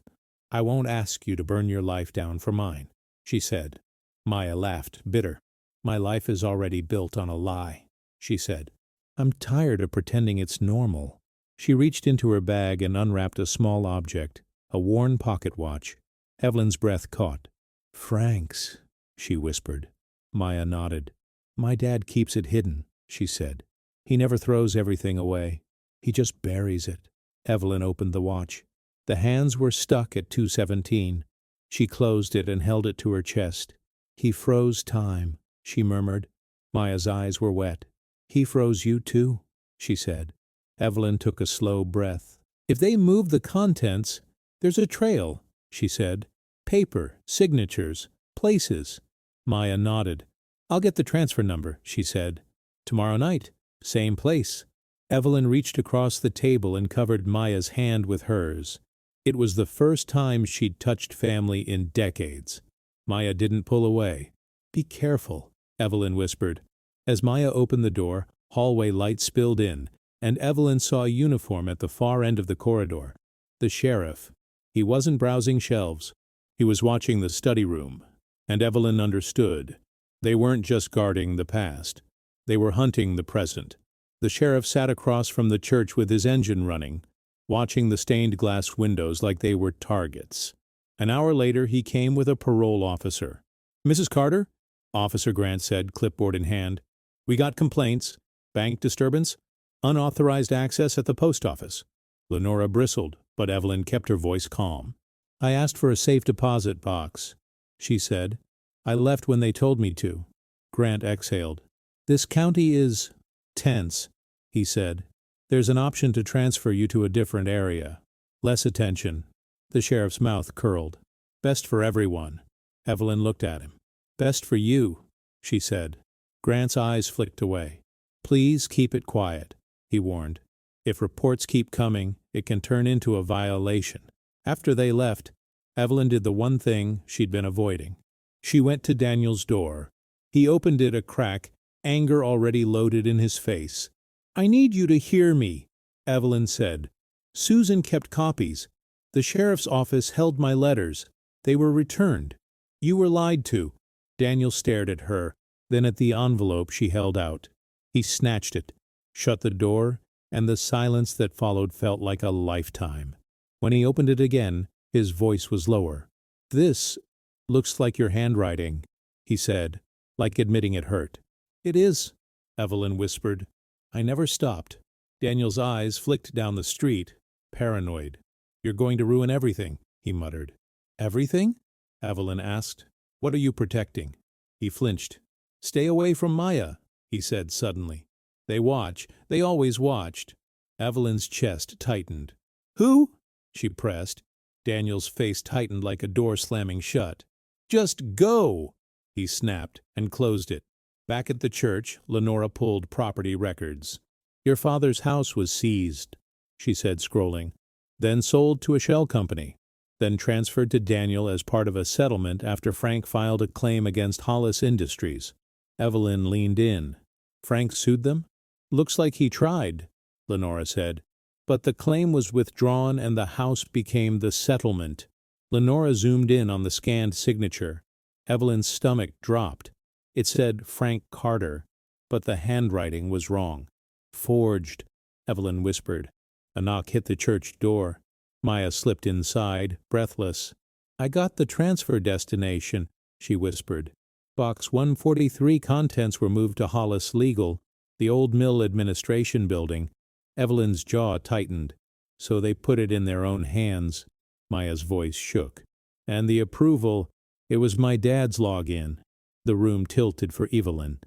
I won't ask you to burn your life down for mine, she said. Maya laughed, bitter. My life is already built on a lie, she said. I'm tired of pretending it's normal. She reached into her bag and unwrapped a small object, a worn pocket watch. Evelyn's breath caught. Frank's, she whispered. Maya nodded. My dad keeps it hidden, she said. He never throws everything away. He just buries it. Evelyn opened the watch. The hands were stuck at 2:17. She closed it and held it to her chest. He froze time, she murmured. Maya's eyes were wet. He froze you too, she said. Evelyn took a slow breath. If they move the contents, there's a trail, she said. Paper, signatures, places. Maya nodded. I'll get the transfer number, she said. Tomorrow night, same place. Evelyn reached across the table and covered Maya's hand with hers. It was the first time she'd touched family in decades. Maya didn't pull away. Be careful, Evelyn whispered. As Maya opened the door, hallway light spilled in, and Evelyn saw a uniform at the far end of the corridor. The sheriff. He wasn't browsing shelves. He was watching the study room. And Evelyn understood. They weren't just guarding the past. They were hunting the present. The sheriff sat across from the church with his engine running, watching the stained glass windows like they were targets. An hour later, he came with a parole officer. Mrs. Carter? Officer Grant said, clipboard in hand. We got complaints. Bank disturbance. Unauthorized access at the post office. Lenora bristled, but Evelyn kept her voice calm. I asked for a safe deposit box, she said. I left when they told me to. Grant exhaled. This county is tense, he said. There's an option to transfer you to a different area. Less attention. The sheriff's mouth curled. Best for everyone. Evelyn looked at him. Best for you, she said. Grant's eyes flicked away. Please keep it quiet, he warned. If reports keep coming, it can turn into a violation. After they left, Evelyn did the one thing she'd been avoiding. She went to Daniel's door. He opened it a crack, anger already loaded in his face. I need you to hear me, Evelyn said. Susan kept copies. The sheriff's office held my letters. They were returned. You were lied to. Daniel stared at her, then at the envelope she held out. He snatched it, shut the door, and the silence that followed felt like a lifetime. When he opened it again, his voice was lower. This looks like your handwriting, he said, like admitting it hurt. It is, Evelyn whispered. I never stopped. Daniel's eyes flicked down the street, paranoid. You're going to ruin everything, he muttered. Everything? Evelyn asked. What are you protecting? He flinched. Stay away from Maya, he said suddenly. They watch. They always watched. Evelyn's chest tightened. Who? She pressed. Daniel's face tightened like a door slamming shut. Just go, he snapped and closed it. Back at the church, Lenora pulled property records. Your father's house was seized, she said, scrolling, then sold to a shell company, then transferred to Daniel as part of a settlement after Frank filed a claim against Hollis Industries. Evelyn leaned in. Frank sued them? Looks like he tried, Lenora said. But the claim was withdrawn and the house became the settlement. Lenora zoomed in on the scanned signature. Evelyn's stomach dropped. It said Frank Carter, but the handwriting was wrong. Forged, Evelyn whispered. A knock hit the church door. Maya slipped inside, breathless. I got the transfer destination, she whispered. Box 143 contents were moved to Hollis Legal, the old mill administration building. Evelyn's jaw tightened. So they put it in their own hands. Maya's voice shook. And the approval, it was my dad's login. The room tilted for Evelyn.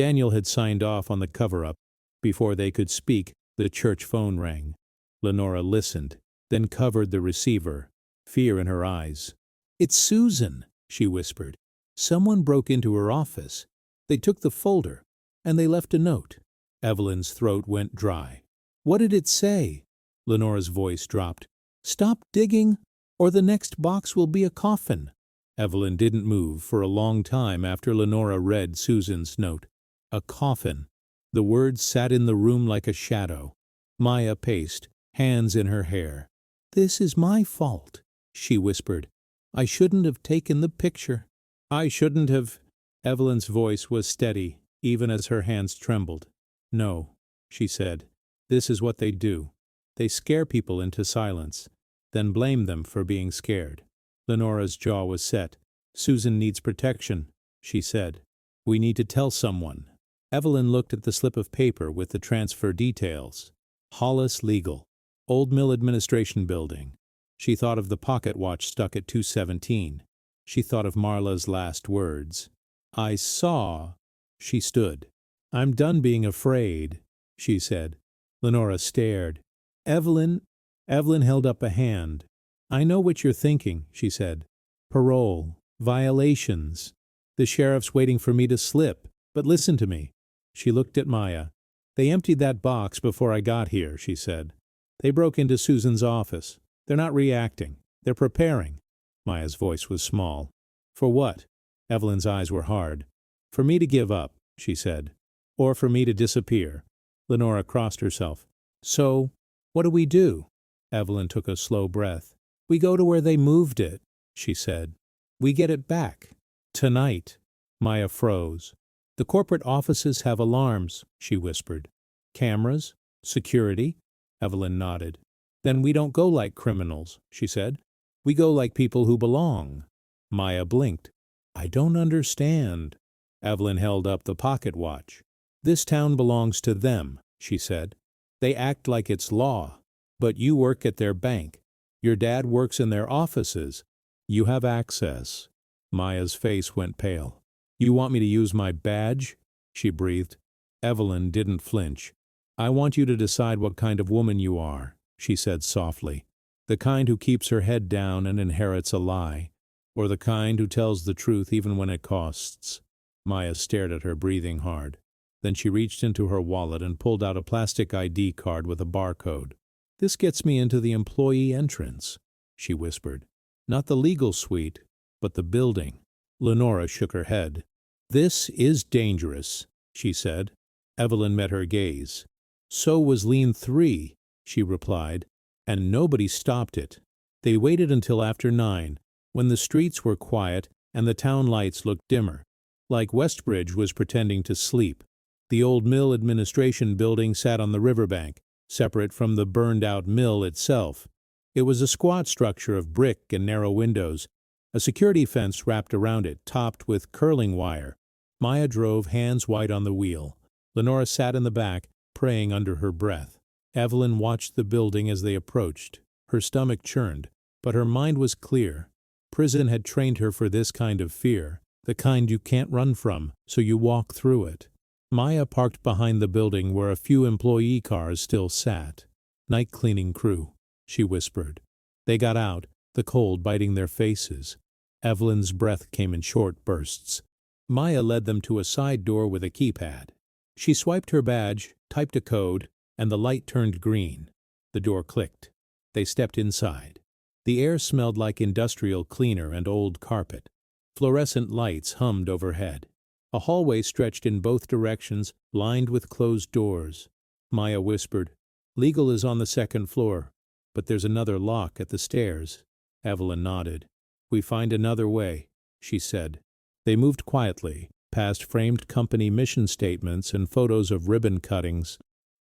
Daniel had signed off on the cover-up. Before they could speak, the church phone rang. Lenora listened, then covered the receiver, fear in her eyes. "It's Susan," she whispered. "Someone broke into her office. They took the folder, and they left a note." Evelyn's throat went dry. "What did it say?" Lenora's voice dropped. "Stop digging, or the next box will be a coffin." Evelyn didn't move for a long time after Lenora read Susan's note. A coffin. The words sat in the room like a shadow. Maya paced, hands in her hair. "This is my fault," she whispered. "I shouldn't have taken the picture." "I shouldn't have—" Evelyn's voice was steady, even as her hands trembled. "No," she said. "This is what they do. They scare people into silence, then blame them for being scared." Lenora's jaw was set. "Susan needs protection," she said. "We need to tell someone." Evelyn looked at the slip of paper with the transfer details. Hollis Legal, Old Mill Administration Building. She thought of the pocket watch stuck at 217. She thought of Marla's last words. "I saw." She stood. "I'm done being afraid," she said. Lenora stared. "Evelyn." Evelyn held up a hand. "I know what you're thinking," she said. "Parole. Violations. The sheriff's waiting for me to slip. But listen to me." She looked at Maya. "They emptied that box before I got here," she said. "They broke into Susan's office. They're not reacting. They're preparing." Maya's voice was small. "For what?" Evelyn's eyes were hard. "For me to give up," she said. "Or for me to disappear." Lenora crossed herself. "So, what do we do?" Evelyn took a slow breath. "We go to where they moved it," she said. "We get it back. Tonight." Maya froze. "The corporate offices have alarms," she whispered. "Cameras? Security?" Evelyn nodded. "Then we don't go like criminals," she said. "We go like people who belong." Maya blinked. "I don't understand." Evelyn held up the pocket watch. "This town belongs to them," she said. "They act like it's law. But you work at their bank. Your dad works in their offices. You have access." Maya's face went pale. "You want me to use my badge?" she breathed. Evelyn didn't flinch. "I want you to decide what kind of woman you are," she said softly. "The kind who keeps her head down and inherits a lie, or the kind who tells the truth even when it costs." Maya stared at her, breathing hard. Then she reached into her wallet and pulled out a plastic ID card with a barcode. "This gets me into the employee entrance," she whispered. "Not the legal suite, but the building." Lenora shook her head. "This is dangerous," she said. Evelyn met her gaze. "So was Lien 3, she replied, "and nobody stopped it. They waited until after 9, when the streets were quiet and the town lights looked dimmer, like Westbridge was pretending to sleep. The old mill administration building sat on the riverbank, separate from the burned-out mill itself. It was a squat structure of brick and narrow windows, a security fence wrapped around it, topped with curling wire. Maya drove, hands wide on the wheel. Lenora sat in the back, praying under her breath. Evelyn watched the building as they approached. Her stomach churned, but her mind was clear. Prison had trained her for this kind of fear, the kind you can't run from, so you walk through it. Maya parked behind the building where a few employee cars still sat. "Night cleaning crew," she whispered. They got out, the cold biting their faces. Evelyn's breath came in short bursts. Maya led them to a side door with a keypad. She swiped her badge, typed a code, and the light turned green. The door clicked. They stepped inside. The air smelled like industrial cleaner and old carpet. Fluorescent lights hummed overhead. A hallway stretched in both directions, lined with closed doors. Maya whispered, "Legal is on the second floor, but there's another lock at the stairs." Evelyn nodded. "We find another way," she said. They moved quietly, past framed company mission statements and photos of ribbon cuttings.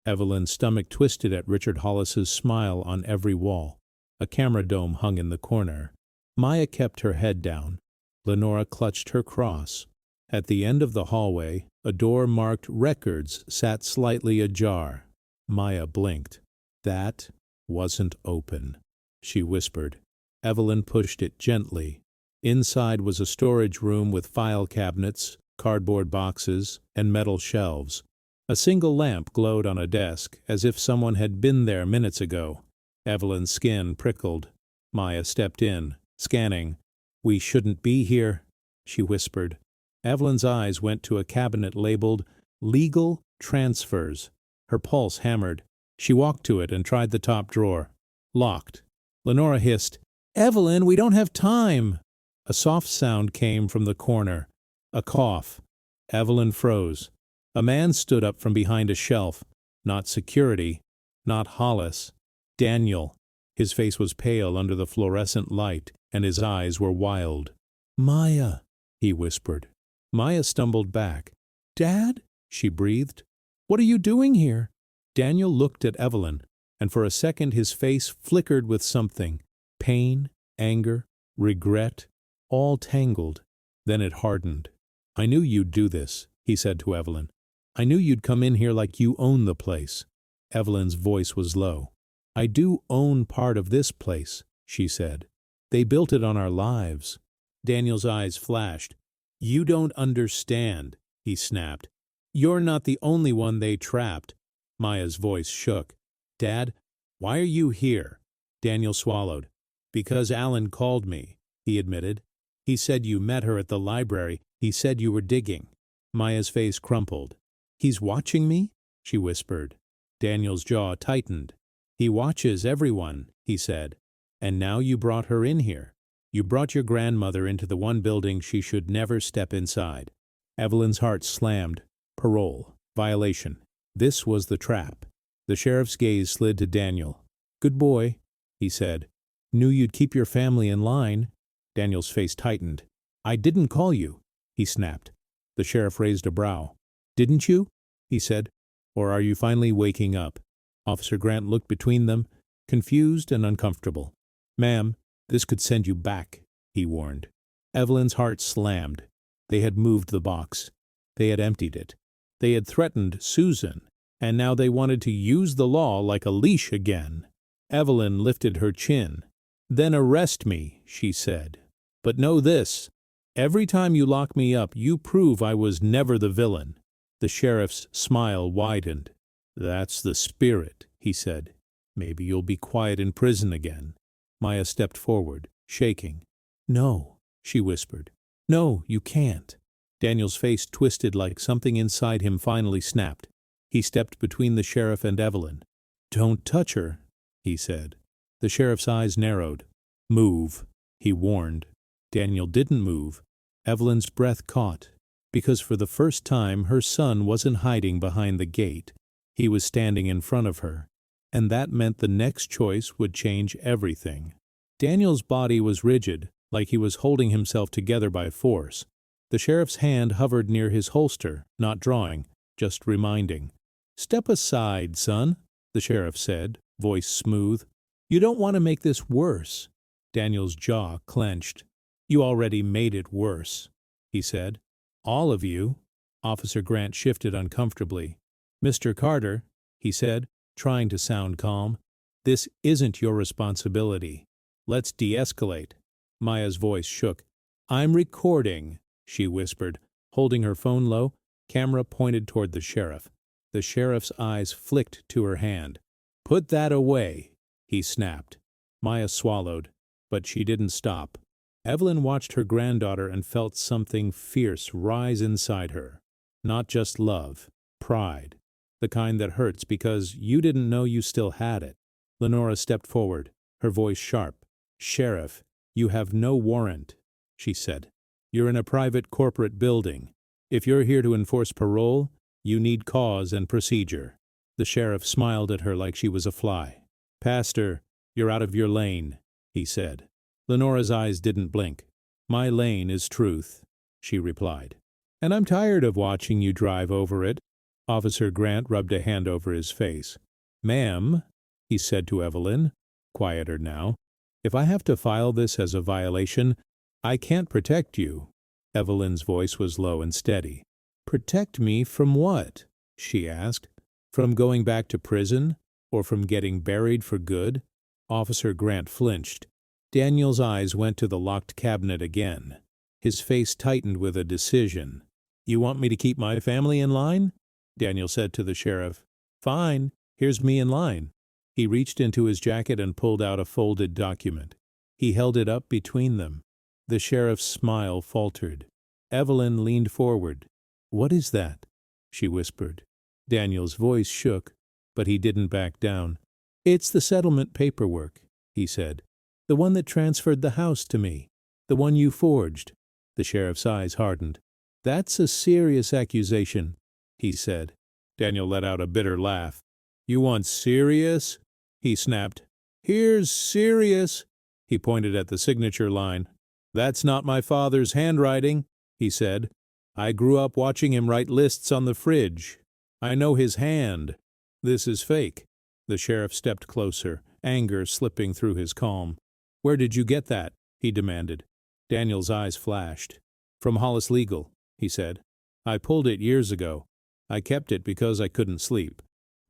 Evelyn's stomach twisted at Richard Hollis's smile on every wall. A camera dome hung in the corner. Maya kept her head down. Lenora clutched her cross. At the end of the hallway, a door marked Records sat slightly ajar. Maya blinked. "That wasn't open," she whispered. Evelyn pushed it gently. Inside was a storage room with file cabinets, cardboard boxes, and metal shelves. A single lamp glowed on a desk, as if someone had been there minutes ago. Evelyn's skin prickled. Maya stepped in, scanning. "We shouldn't be here," she whispered. Evelyn's eyes went to a cabinet labeled Legal Transfers. Her pulse hammered. She walked to it and tried the top drawer. Locked. Lenora hissed, "Evelyn, we don't have time!" A soft sound came from the corner. A cough. Evelyn froze. A man stood up from behind a shelf. Not security. Not Hollis. Daniel. His face was pale under the fluorescent light, and his eyes were wild. "Maya," he whispered. Maya stumbled back. "Dad?" she breathed. "What are you doing here?" Daniel looked at Evelyn, and for a second his face flickered with something. Pain, anger, regret, all tangled. Then it hardened. "I knew you'd do this," he said to Evelyn. "I knew you'd come in here like you own the place." Evelyn's voice was low. "I do own part of this place," she said. "They built it on our lives." Daniel's eyes flashed. "You don't understand," he snapped. "You're not the only one they trapped." Maya's voice shook. "Dad, why are you here?" Daniel swallowed. "Because Alan called me," he admitted. "He said you met her at the library. He said you were digging." Maya's face crumpled. "He's watching me?" she whispered. Daniel's jaw tightened. "He watches everyone," he said. "And now you brought her in here. You brought your grandmother into the one building she should never step inside." Evelyn's heart slammed. Parole. Violation. This was the trap. The sheriff's gaze slid to Daniel. "Good boy," he said. "Knew you'd keep your family in line." Daniel's face tightened. "I didn't call you," he snapped. The sheriff raised a brow. "Didn't you?" he said. "Or are you finally waking up?" Officer Grant looked between them, confused and uncomfortable. "Ma'am, this could send you back," he warned. Evelyn's heart slammed. They had moved the box. They had emptied it. They had threatened Susan, and now they wanted to use the law like a leash again. Evelyn lifted her chin. "Then arrest me," she said. "But know this. Every time you lock me up, you prove I was never the villain." The sheriff's smile widened. "That's the spirit," he said. "Maybe you'll be quiet in prison again." Maya stepped forward, shaking. "No," she whispered. "No, you can't." Daniel's face twisted like something inside him finally snapped. He stepped between the sheriff and Evelyn. "Don't touch her," he said. The sheriff's eyes narrowed. "Move," he warned. Daniel didn't move. Evelyn's breath caught, because for the first time her son wasn't hiding behind the gate. He was standing in front of her, and that meant the next choice would change everything. Daniel's body was rigid, like he was holding himself together by force. The sheriff's hand hovered near his holster, not drawing, just reminding. "Step aside, son," the sheriff said, voice smooth. "You don't want to make this worse." Daniel's jaw clenched. "You already made it worse," he said. "All of you." Officer Grant shifted uncomfortably. "Mr. Carter," he said, trying to sound calm, "this isn't your responsibility. Let's de-escalate." Maya's voice shook. "I'm recording," she whispered, holding her phone low, camera pointed toward the sheriff. The sheriff's eyes flicked to her hand. "Put that away," he snapped. Maya swallowed, but she didn't stop. Evelyn watched her granddaughter and felt something fierce rise inside her. Not just love, pride. The kind that hurts because you didn't know you still had it. Lenora stepped forward, her voice sharp. "Sheriff, you have no warrant," she said. "You're in a private corporate building. If you're here to enforce parole, you need cause and procedure." The sheriff smiled at her like she was a fly. "Pastor, you're out of your lane," he said. Lenora's eyes didn't blink. "My lane is truth," she replied. "And I'm tired of watching you drive over it." Officer Grant rubbed a hand over his face. "Ma'am," he said to Evelyn, quieter now, "if I have to file this as a violation, I can't protect you." Evelyn's voice was low and steady. "Protect me from what?" she asked. "From going back to prison? Or from getting buried for good?" Officer Grant flinched. Daniel's eyes went to the locked cabinet again. His face tightened with a decision. You want me to keep my family in line? Daniel said to the sheriff. Fine, here's me in line. He reached into his jacket and pulled out a folded document. He held it up between them. The sheriff's smile faltered. Evelyn leaned forward. What is that? She whispered. Daniel's voice shook, but he didn't back down. It's the settlement paperwork, he said. The one that transferred the house to me. The one you forged. The sheriff's eyes hardened. That's a serious accusation, he said. Daniel let out a bitter laugh. You want serious? He snapped. Here's serious. He pointed at the signature line. That's not my father's handwriting, he said. I grew up watching him write lists on the fridge. I know his hand. This is fake. The sheriff stepped closer, anger slipping through his calm. Where did you get that? He demanded. Daniel's eyes flashed. From Hollis Legal, he said. I pulled it years ago. I kept it because I couldn't sleep.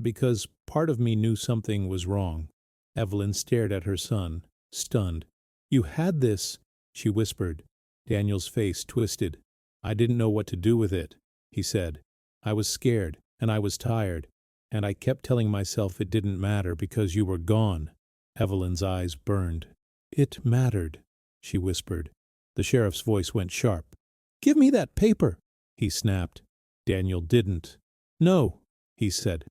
Because part of me knew something was wrong. Evelyn stared at her son, stunned. You had this, she whispered. Daniel's face twisted. I didn't know what to do with it, he said. I was scared, and I was tired, and I kept telling myself it didn't matter because you were gone. Evelyn's eyes burned. It mattered, she whispered. The sheriff's voice went sharp. Give me that paper, he snapped. Daniel didn't. No, he said.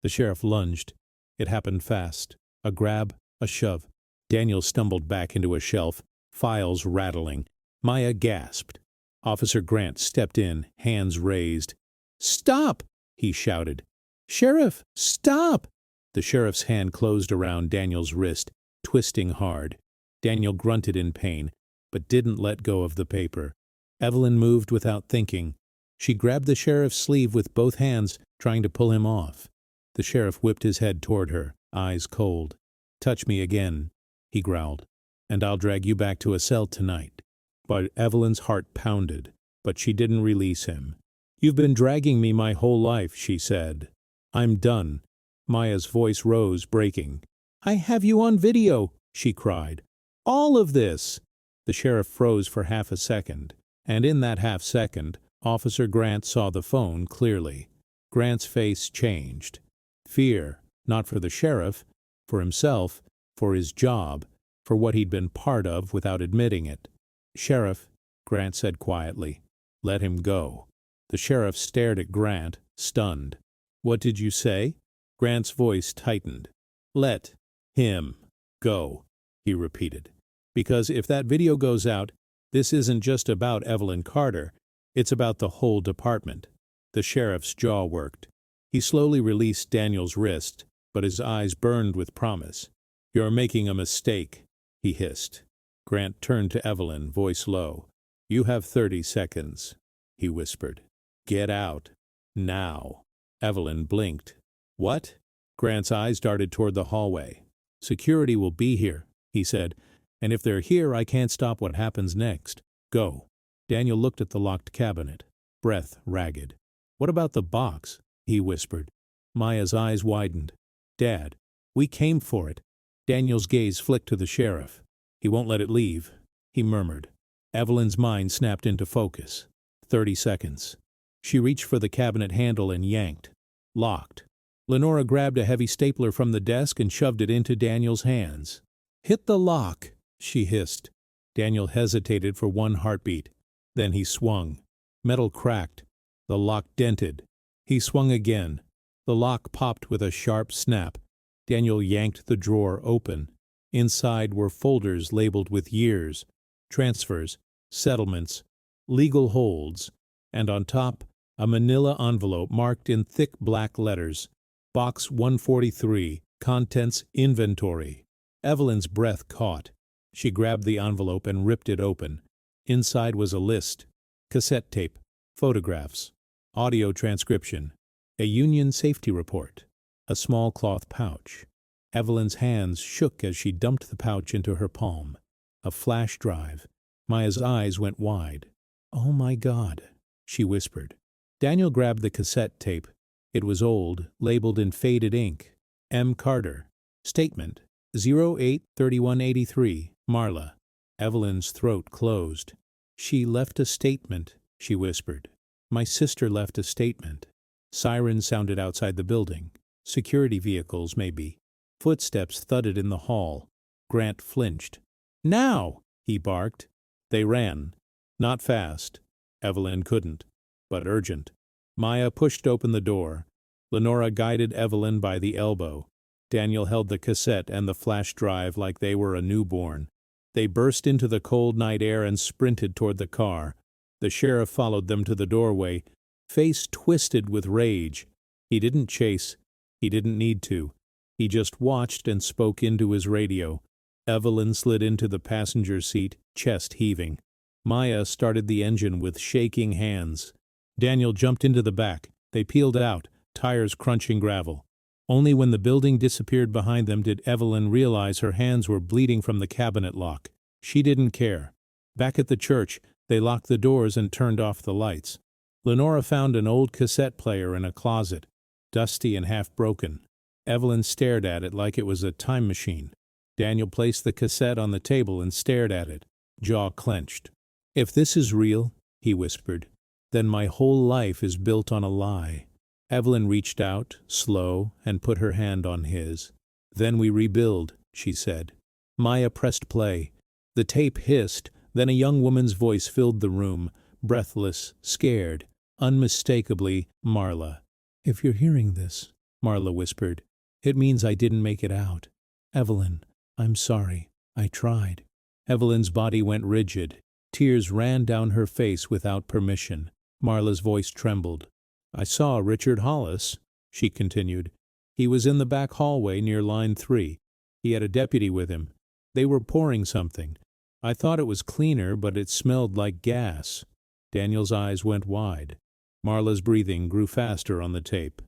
The sheriff lunged. It happened fast. A grab, a shove. Daniel stumbled back into a shelf, files rattling. Maya gasped. Officer Grant stepped in, hands raised. Stop! He shouted. Sheriff, stop! The sheriff's hand closed around Daniel's wrist, twisting hard. Daniel grunted in pain, but didn't let go of the paper. Evelyn moved without thinking. She grabbed the sheriff's sleeve with both hands, trying to pull him off. The sheriff whipped his head toward her, eyes cold. Touch me again, he growled, and I'll drag you back to a cell tonight. But Evelyn's heart pounded, but she didn't release him. You've been dragging me my whole life, she said. I'm done. Maya's voice rose, breaking. I have you on video, she cried. All of this! The sheriff froze for half a second, and in that half second, Officer Grant saw the phone clearly. Grant's face changed. Fear, not for the sheriff, for himself, for his job, for what he'd been part of without admitting it. Sheriff, Grant said quietly, let him go. The sheriff stared at Grant, stunned. What did you say? Grant's voice tightened. Let him go, he repeated. Because if that video goes out, this isn't just about Evelyn Carter, it's about the whole department. The sheriff's jaw worked. He slowly released Daniel's wrist, but his eyes burned with promise. You're making a mistake, he hissed. Grant turned to Evelyn, voice low. You have 30 seconds, he whispered. Get out. Now. Evelyn blinked. What? Grant's eyes darted toward the hallway. Security will be here, he said, and if they're here, I can't stop what happens next. Go. Daniel looked at the locked cabinet, breath ragged. What about the box? He whispered. Maya's eyes widened. Dad, we came for it. Daniel's gaze flicked to the sheriff. He won't let it leave, he murmured. Evelyn's mind snapped into focus. 30 seconds. She reached for the cabinet handle and yanked. Locked. Lenora grabbed a heavy stapler from the desk and shoved it into Daniel's hands. Hit the lock, she hissed. Daniel hesitated for one heartbeat. Then he swung. Metal cracked. The lock dented. He swung again. The lock popped with a sharp snap. Daniel yanked the drawer open. Inside were folders labeled with years, transfers, settlements, legal holds, and on top, a manila envelope marked in thick black letters. Box 143, Contents Inventory. Evelyn's breath caught. She grabbed the envelope and ripped it open. Inside was a list. Cassette tape, photographs, audio transcription, a union safety report, a small cloth pouch. Evelyn's hands shook as she dumped the pouch into her palm. A flash drive. Maya's eyes went wide. Oh my God, she whispered. Daniel grabbed the cassette tape. It was old, labeled in faded ink. M. Carter. Statement. 08/31/83. Marla. Evelyn's throat closed. She left a statement, she whispered. My sister left a statement. Sirens sounded outside the building. Security vehicles, maybe. Footsteps thudded in the hall. Grant flinched. Now! He barked. They ran. Not fast. Evelyn couldn't. But urgent. Maya pushed open the door. Lenora guided Evelyn by the elbow. Daniel held the cassette and the flash drive like they were a newborn. They burst into the cold night air and sprinted toward the car. The sheriff followed them to the doorway, face twisted with rage. He didn't chase. He didn't need to. He just watched and spoke into his radio. Evelyn slid into the passenger seat, chest heaving. Maya started the engine with shaking hands. Daniel jumped into the back. They peeled out, tires crunching gravel. Only when the building disappeared behind them did Evelyn realize her hands were bleeding from the cabinet lock. She didn't care. Back at the church, they locked the doors and turned off the lights. Lenora found an old cassette player in a closet, dusty and half broken. Evelyn stared at it like it was a time machine. Daniel placed the cassette on the table and stared at it, jaw clenched. "If this is real," he whispered, "then my whole life is built on a lie." Evelyn reached out, slow, and put her hand on his. "Then we rebuild," she said. Maya pressed play. The tape hissed, then a young woman's voice filled the room, breathless, scared, unmistakably Marla. "If you're hearing this," Marla whispered, "it means I didn't make it out. Evelyn, I'm sorry. I tried." Evelyn's body went rigid. Tears ran down her face without permission. Marla's voice trembled. "I saw Richard Hollis," she continued. "He was in the back hallway near line 3. He had a deputy with him. They were pouring something. I thought it was cleaner, but it smelled like gas." Daniel's eyes went wide. Marla's breathing grew faster on the tape.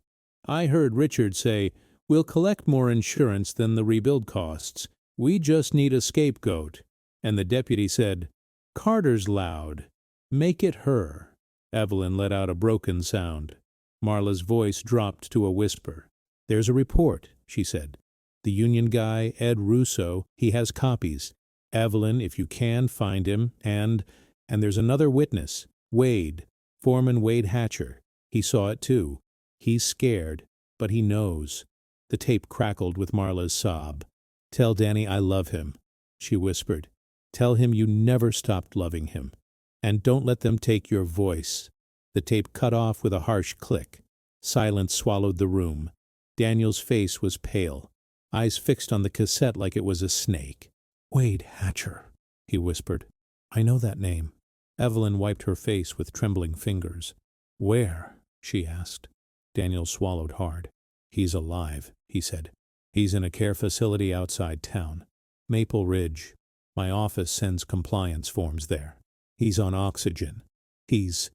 "I heard Richard say, 'We'll collect more insurance than the rebuild costs. We just need a scapegoat.' And the deputy said, 'Carter's loud. Make it her.'" Evelyn let out a broken sound. Marla's voice dropped to a whisper. "There's a report," she said. "The union guy, Ed Russo, he has copies. Evelyn, if you can, find him. And there's another witness, Wade, Foreman Wade Hatcher. He saw it too. He's scared, but he knows." The tape crackled with Marla's sob. "Tell Danny I love him," she whispered. "Tell him you never stopped loving him. And don't let them take your voice." The tape cut off with a harsh click. Silence swallowed the room. Daniel's face was pale, eyes fixed on the cassette like it was a snake. "Wade Hatcher," he whispered. "I know that name." Evelyn wiped her face with trembling fingers. "Where?" she asked. Daniel swallowed hard. "He's alive," he said. "He's in a care facility outside town. Maple Ridge. My office sends compliance forms there. He's on oxygen. He's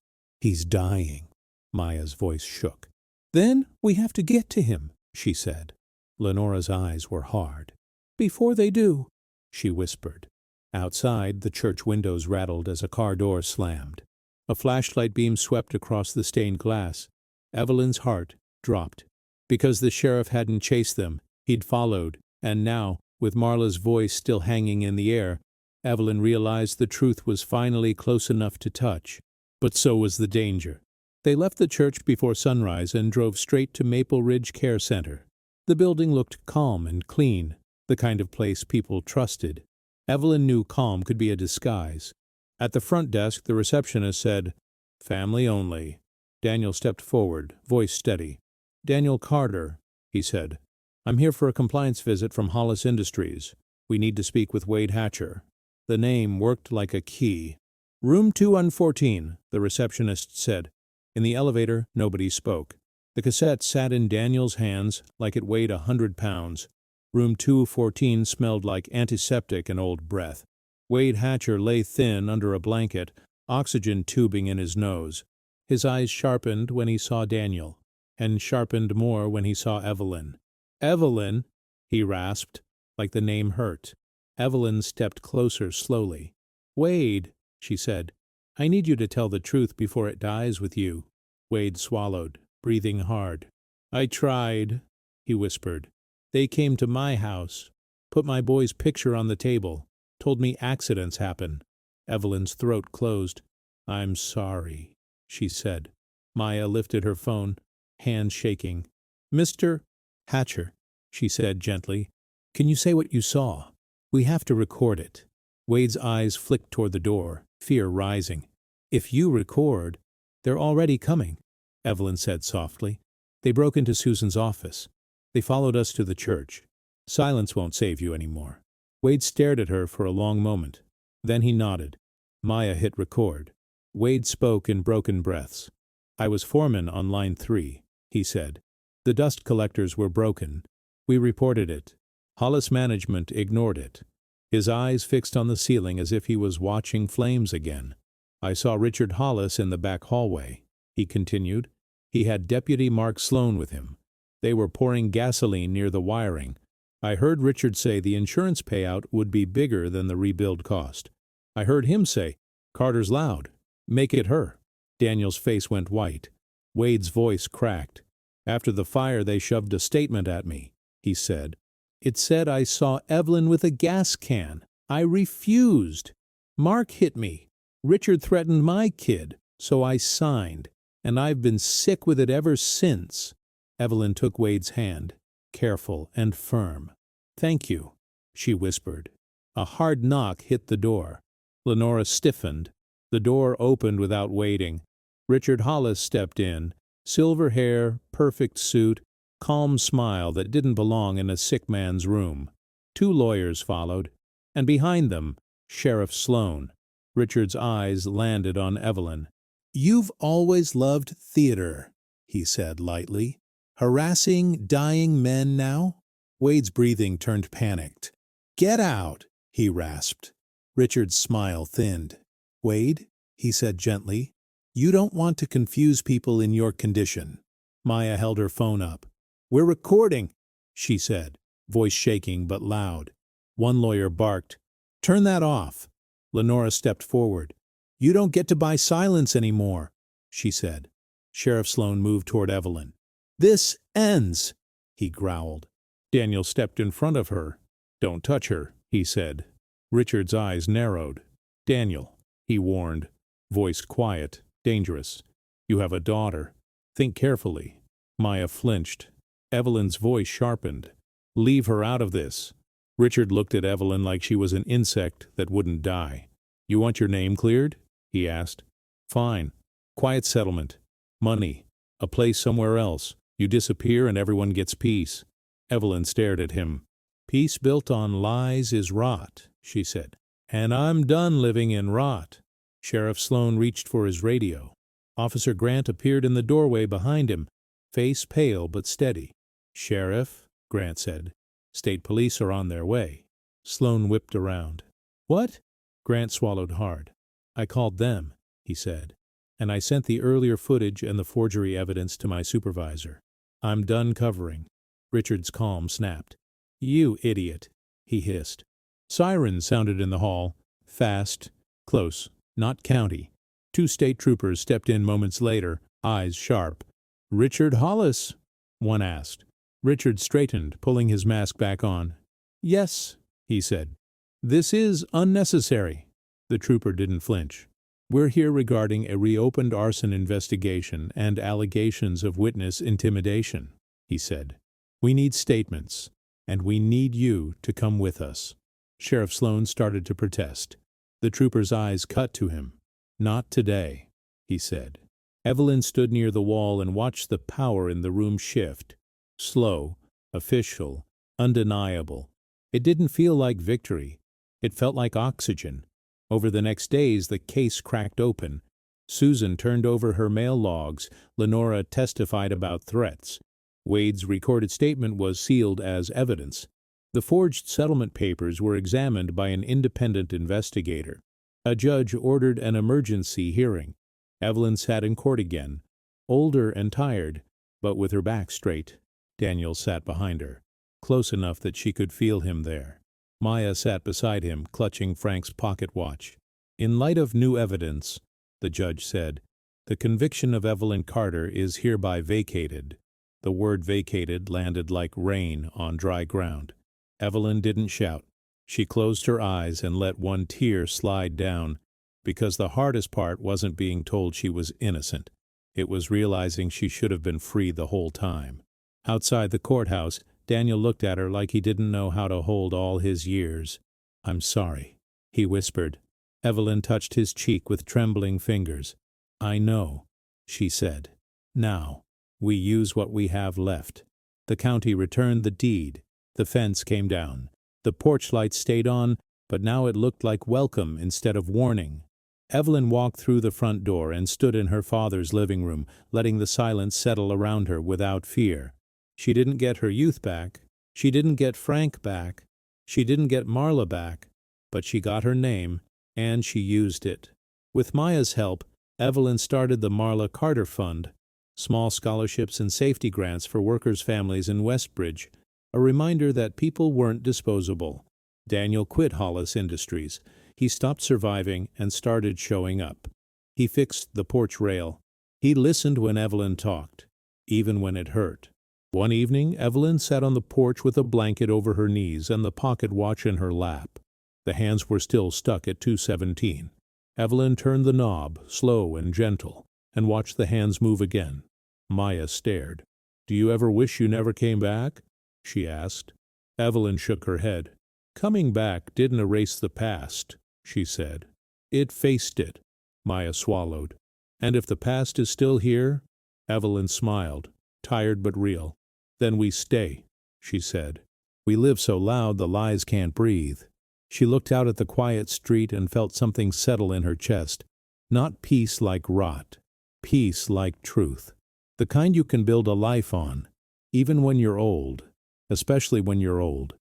dying." Maya's voice shook. "Then we have to get to him," she said. Lenora's eyes were hard. "Before they do," she whispered. Outside, the church windows rattled as a car door slammed. A flashlight beam swept across the stained glass. Evelyn's heart dropped. Because the sheriff hadn't chased them, he'd followed, and now, with Marla's voice still hanging in the air, Evelyn realized the truth was finally close enough to touch. But so was the danger. They left the church before sunrise and drove straight to Maple Ridge Care Center. The building looked calm and clean, the kind of place people trusted. Evelyn knew calm could be a disguise. At the front desk, the receptionist said, "Family only." Daniel stepped forward, voice steady. "Daniel Carter," he said. "I'm here for a compliance visit from Hollis Industries. We need to speak with Wade Hatcher." The name worked like a key. "Room 214, the receptionist said. In the elevator, nobody spoke. The cassette sat in Daniel's hands like it weighed 100 pounds. Room 214 smelled like antiseptic and old breath. Wade Hatcher lay thin under a blanket, oxygen tubing in his nose. His eyes sharpened when he saw Daniel, and sharpened more when he saw Evelyn. "Evelyn," he rasped, like the name hurt. Evelyn stepped closer slowly. "Wade," she said, "I need you to tell the truth before it dies with you." Wade swallowed, breathing hard. "I tried," he whispered. "They came to my house, put my boy's picture on the table, told me accidents happen." Evelyn's throat closed. "I'm sorry," she said. Maya lifted her phone, hands shaking. "Mr. Hatcher," she said gently, "can you say what you saw? We have to record it." Wade's eyes flicked toward the door, fear rising. "If you record, they're already coming," Evelyn said softly. "They broke into Susan's office. They followed us to the church. Silence won't save you anymore." Wade stared at her for a long moment. Then he nodded. Maya hit record. Wade spoke in broken breaths. "I was foreman on line 3, he said. "The dust collectors were broken. We reported it. Hollis management ignored it." His eyes fixed on the ceiling as if he was watching flames again. "I saw Richard Hollis in the back hallway," he continued. "He had Deputy Mark Sloan with him. They were pouring gasoline near the wiring. I heard Richard say the insurance payout would be bigger than the rebuild cost. I heard him say, 'Carter's loud. Make it her.'" Daniel's face went white. Wade's voice cracked. "After the fire they shoved a statement at me," he said. "It said I saw Evelyn with a gas can. I refused. Mark hit me. Richard threatened my kid, so I signed. And I've been sick with it ever since." Evelyn took Wade's hand, careful and firm. "Thank you," she whispered. A hard knock hit the door. Lenora stiffened. The door opened without waiting. Richard Hollis stepped in, silver hair, perfect suit, calm smile that didn't belong in a sick man's room. 2 lawyers followed, and behind them, Sheriff Sloan. Richard's eyes landed on Evelyn. "You've always loved theater," he said lightly. "Harassing dying men now?" Wade's breathing turned panicked. "Get out," he rasped. Richard's smile thinned. "Wade," he said gently, "you don't want to confuse people in your condition." Maya held her phone up. "We're recording," she said, voice shaking but loud. One lawyer barked, "Turn that off." Lenora stepped forward. "You don't get to buy silence anymore," she said. Sheriff Sloan moved toward Evelyn. "This ends," he growled. Daniel stepped in front of her. "Don't touch her," he said. Richard's eyes narrowed. "Daniel," he warned, voice quiet, dangerous. "You have a daughter. Think carefully." Maya flinched. Evelyn's voice sharpened. "Leave her out of this." Richard looked at Evelyn like she was an insect that wouldn't die. "You want your name cleared?" he asked. "Fine. Quiet settlement. Money. A place somewhere else. You disappear and everyone gets peace." Evelyn stared at him. "Peace built on lies is rot," she said. "And I'm done living in rot." Sheriff Sloan reached for his radio. Officer Grant appeared in the doorway behind him, face pale but steady. "Sheriff," Grant said, "state police are on their way." Sloan whipped around. "What?" Grant swallowed hard. "I called them," he said, "and I sent the earlier footage and the forgery evidence to my supervisor. I'm done covering." Richard's calm snapped. "You idiot," he hissed. Sirens sounded in the hall. Fast, close, not county. 2 state troopers stepped in moments later, eyes sharp. "Richard Hollis?" one asked. Richard straightened, pulling his mask back on. "Yes," he said. "This is unnecessary." The trooper didn't flinch. "We're here regarding a reopened arson investigation and allegations of witness intimidation," he said. "We need statements, and we need you to come with us." Sheriff Sloan started to protest. The trooper's eyes cut to him. "Not today," he said. Evelyn stood near the wall and watched the power in the room shift. Slow, official, undeniable. It didn't feel like victory. It felt like oxygen. Over the next days, the case cracked open. Susan turned over her mail logs. Lenora testified about threats. Wade's recorded statement was sealed as evidence. The forged settlement papers were examined by an independent investigator. A judge ordered an emergency hearing. Evelyn sat in court again, older and tired, but with her back straight. Daniel sat behind her, close enough that she could feel him there. Maya sat beside him, clutching Frank's pocket watch. "In light of new evidence," the judge said, "the conviction of Evelyn Carter is hereby vacated." The word vacated landed like rain on dry ground. Evelyn didn't shout. She closed her eyes and let one tear slide down, because the hardest part wasn't being told she was innocent. It was realizing she should have been free the whole time. Outside the courthouse, Daniel looked at her like he didn't know how to hold all his years. "I'm sorry," he whispered. Evelyn touched his cheek with trembling fingers. "I know," she said. "Now, we use what we have left." The county returned the deed. The fence came down. The porch light stayed on, but now it looked like welcome instead of warning. Evelyn walked through the front door and stood in her father's living room, letting the silence settle around her without fear. She didn't get her youth back. She didn't get Frank back. She didn't get Marla back. But she got her name, and she used it. With Maya's help, Evelyn started the Marla Carter Fund, small scholarships and safety grants for workers' families in Westbridge, a reminder that people weren't disposable. Daniel quit Hollis Industries. He stopped surviving and started showing up. He fixed the porch rail. He listened when Evelyn talked, even when it hurt. One evening, Evelyn sat on the porch with a blanket over her knees and the pocket watch in her lap. The hands were still stuck at 217. Evelyn turned the knob, slow and gentle, and watched the hands move again. Maya stared. "Do you ever wish you never came back?" she asked. Evelyn shook her head. "Coming back didn't erase the past," she said. "It faced it." Maya swallowed. "And if the past is still here?" Evelyn smiled, tired but real. "Then we stay," she said. "We live so loud the lies can't breathe." She looked out at the quiet street and felt something settle in her chest. Not peace like rot. Peace like truth. The kind you can build a life on, even when you're old, especially when you're old.